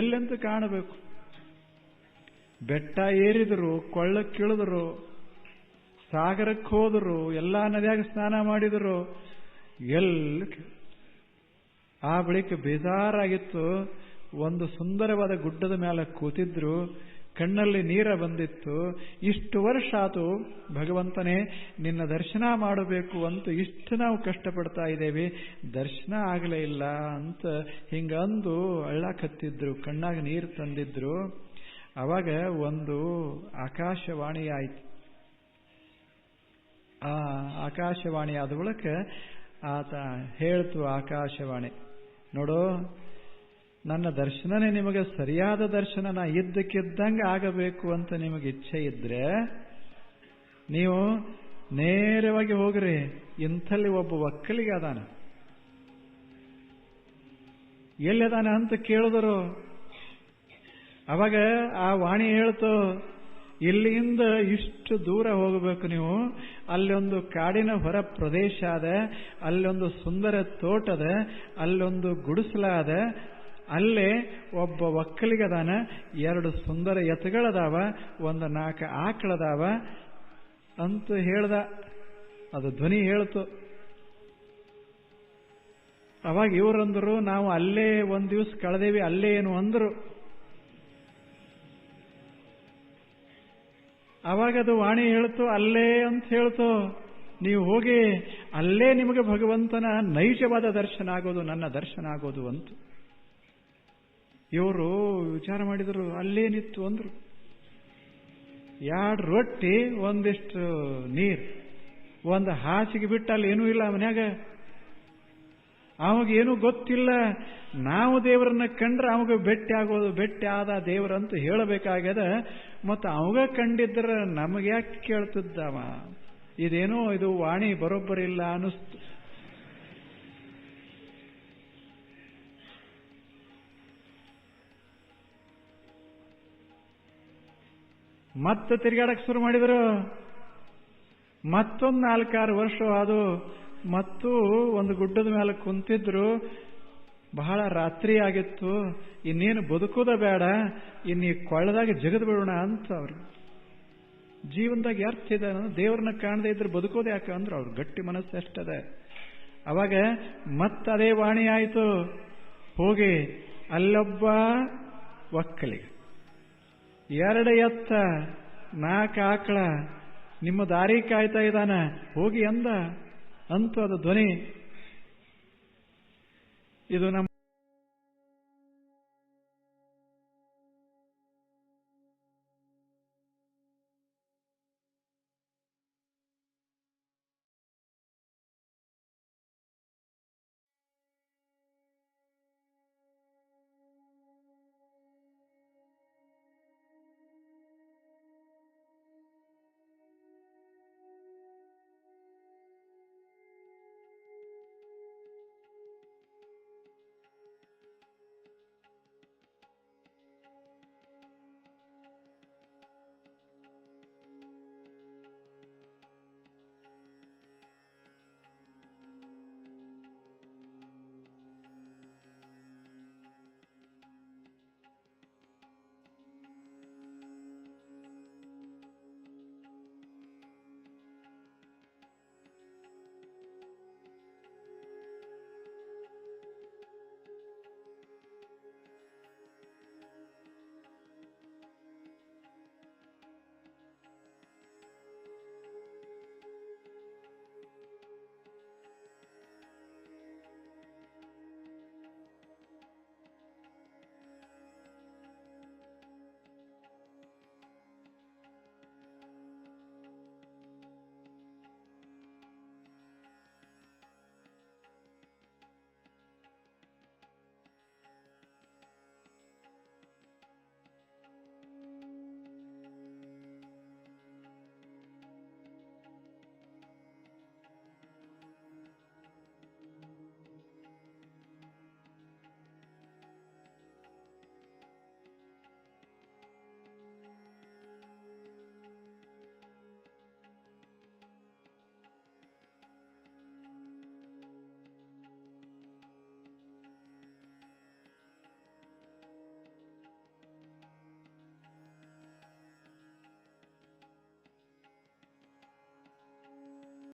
Speaker 1: ಎಲ್ಲೆಂತ ಕಾಣಬೇಕು? ಬೆಟ್ಟ ಏರಿದರು, ಕೊಳ್ಳಕ್ಕಿಳಿದರು, ಸಾಗರಕ್ಕೆ ಹೋದರು, ಎಲ್ಲಾ ನದಿಯಾಗ ಸ್ನಾನ ಮಾಡಿದರು. ಆ ಬಳಿಕ ಬೇಜಾರಾಗಿತ್ತು. ಒಂದು ಸುಂದರವಾದ ಗುಡ್ಡದ ಮೇಲೆ ಕೂತಿದ್ರು. ಕಣ್ಣಲ್ಲಿ ನೀರ ಬಂದಿತ್ತು. ಇಷ್ಟು ವರ್ಷ ಆತು ಭಗವಂತನೇ ನಿನ್ನ ದರ್ಶನ ಮಾಡಬೇಕು ಅಂತ ಇಷ್ಟು ನಾವು ಕಷ್ಟಪಡ್ತಾ ಇದ್ದೇವೆ, ದರ್ಶನ ಆಗಲೇ ಇಲ್ಲ ಅಂತ ಹಿಂಗಂದು ಅಳ್ಳಾಕತ್ತಿದ್ರು. ಕಣ್ಣಾಗ ನೀರು ತಂದಿದ್ರು. ಅವಾಗ ಒಂದು ಆಕಾಶವಾಣಿ ಆಯಿತು. ಆ ಆಕಾಶವಾಣಿ ಆದ ಬಳಿಕ ಆತ ಹೇಳ್ತು, ಆಕಾಶವಾಣಿ ನೋಡು, ನನ್ನ ದರ್ಶನನೇ ನಿಮಗೆ ಸರಿಯಾದ ದರ್ಶನ, ನಾ ಇದ್ದಕ್ಕಿದ್ದಂಗೆ ಆಗಬೇಕು ಅಂತ ನಿಮಗೆ ಇಚ್ಛೆ ಇದ್ರೆ ನೀವು ನೇರವಾಗಿ ಹೋಗ್ರಿ. ಇಂಥಲ್ಲಿ ಒಬ್ಬ ಒಕ್ಕಲಿಗ ಅದಾನ, ಎಲ್ಲಿದಾನ ಅಂತ ಕೇಳಿದರು. ಅವಾಗ ಆ ವಾಣಿ ಹೇಳ್ತು, ಇಲ್ಲಿಂದ ಇಷ್ಟು ದೂರ ಹೋಗಬೇಕು ನೀವು. ಅಲ್ಲೊಂದು ಕಾಡಿನ ಹೊರ ಪ್ರದೇಶ ಅದ, ಅಲ್ಲೊಂದು ಸುಂದರ ತೋಟದ, ಅಲ್ಲೊಂದು ಗುಡಿಸಲಾದ, ಅಲ್ಲೇ ಒಬ್ಬ ಒಕ್ಕಲಿಗದಾನ, 2 ಸುಂದರ ಎತ್ತುಗಳದಾವ, 4 ಆಕಳದಾವ ಅಂತ ಹೇಳ್ದ. ಅದು ಧ್ವನಿ ಹೇಳ್ತು. ಅವಾಗ ಇವರಂದ್ರು, ನಾವು ಅಲ್ಲೇ 1 ದಿವಸ ಕಳೆದೇವಿ, ಅಲ್ಲೇ ಏನು ಅಂದ್ರು. ಅವಾಗ ಅದು ವಾಣಿ ಹೇಳ್ತು, ಅಲ್ಲೇ ಅಂತ ಹೇಳ್ತು. ನೀವು ಹೋಗಿ ಅಲ್ಲೇ ನಿಮಗೆ ಭಗವಂತನ ನೈಜವಾದ ದರ್ಶನ ಆಗೋದು, ನನ್ನ ದರ್ಶನ ಆಗೋದು ಅಂತ. ಇವರು ವಿಚಾರ ಮಾಡಿದರು, ಅಲ್ಲೇನಿತ್ತು ಅಂದ್ರು. 2 ರೊಟ್ಟಿ, ಒಂದಿಷ್ಟು ನೀರು, ಒಂದು ಹಾಸಿಗೆ ಬಿಟ್ಟು ಅಲ್ಲಿ ಏನೂ ಇಲ್ಲ ಮನ್ಯಾಗ. ಅವಾಗೇನೂ ಗೊತ್ತಿಲ್ಲ. ನಾವು ದೇವರನ್ನ ಕಂಡ್ರೆ ಅವಾಗ ಭೇಟಿ ಆಗೋದು, ಭೇಟಿ ಆದ ದೇವರಂತ ಹೇಳಬೇಕಾಗ್ಯದ. ಮತ್ತು ಅವಾಗ ಕಂಡಿದ್ರೆ ನಮಗೆ ಯಾಕೆ ಕೇಳ್ತಿದ್ದವ? ಇದೇನೋ ಇದು ವಾಣಿ ಬರೋಬ್ಬರಿಲ್ಲ ಅನಿಸ್ತು. ಮತ್ತೆ ತಿರುಗಾಡಕ್ಕೆ ಶುರು ಮಾಡಿದರು. ಮತ್ತೊಂದು 4-6 ವರ್ಷ ಅದು. ಮತ್ತು ಒಂದು ಗುಡ್ಡದ ಮೇಲೆ ಕುಂತಿದ್ರು. ಬಹಳ ರಾತ್ರಿ ಆಗಿತ್ತು. ಇನ್ನೇನು ಬದುಕೋದ ಬೇಡ, ಇನ್ನೀ ಕೊಳ್ಳದಾಗ ಜಗದ್ ಬಿಡೋಣ ಅಂತ ಅವ್ರು. ಜೀವನದಾಗ ಅರ್ಥ ಇದೆ, ದೇವ್ರನ್ನ ಕಾಣದೇ ಇದ್ರೆ ಬದುಕೋದು ಯಾಕೆ ಅಂದ್ರೆ ಅವ್ರು ಗಟ್ಟಿ ಮನಸ್ಸು ಎಷ್ಟದೆ. ಅವಾಗ ಮತ್ತದೇ ವಾಣಿ ಆಯಿತು, ಹೋಗಿ ಅಲ್ಲೊಬ್ಬ ಒಕ್ಕಲಿಗ, 2 ಎತ್ತ 4 ಆಕಳ ನಿಮ್ಮ ದಾರಿ ಕಾಯ್ತಾ ಇದ್ದಾನ, ಹೋಗಿ ಅಂದ. ಅಂತೂ ಅದು ಧ್ವನಿ. ಇದು ನಮ್ಮ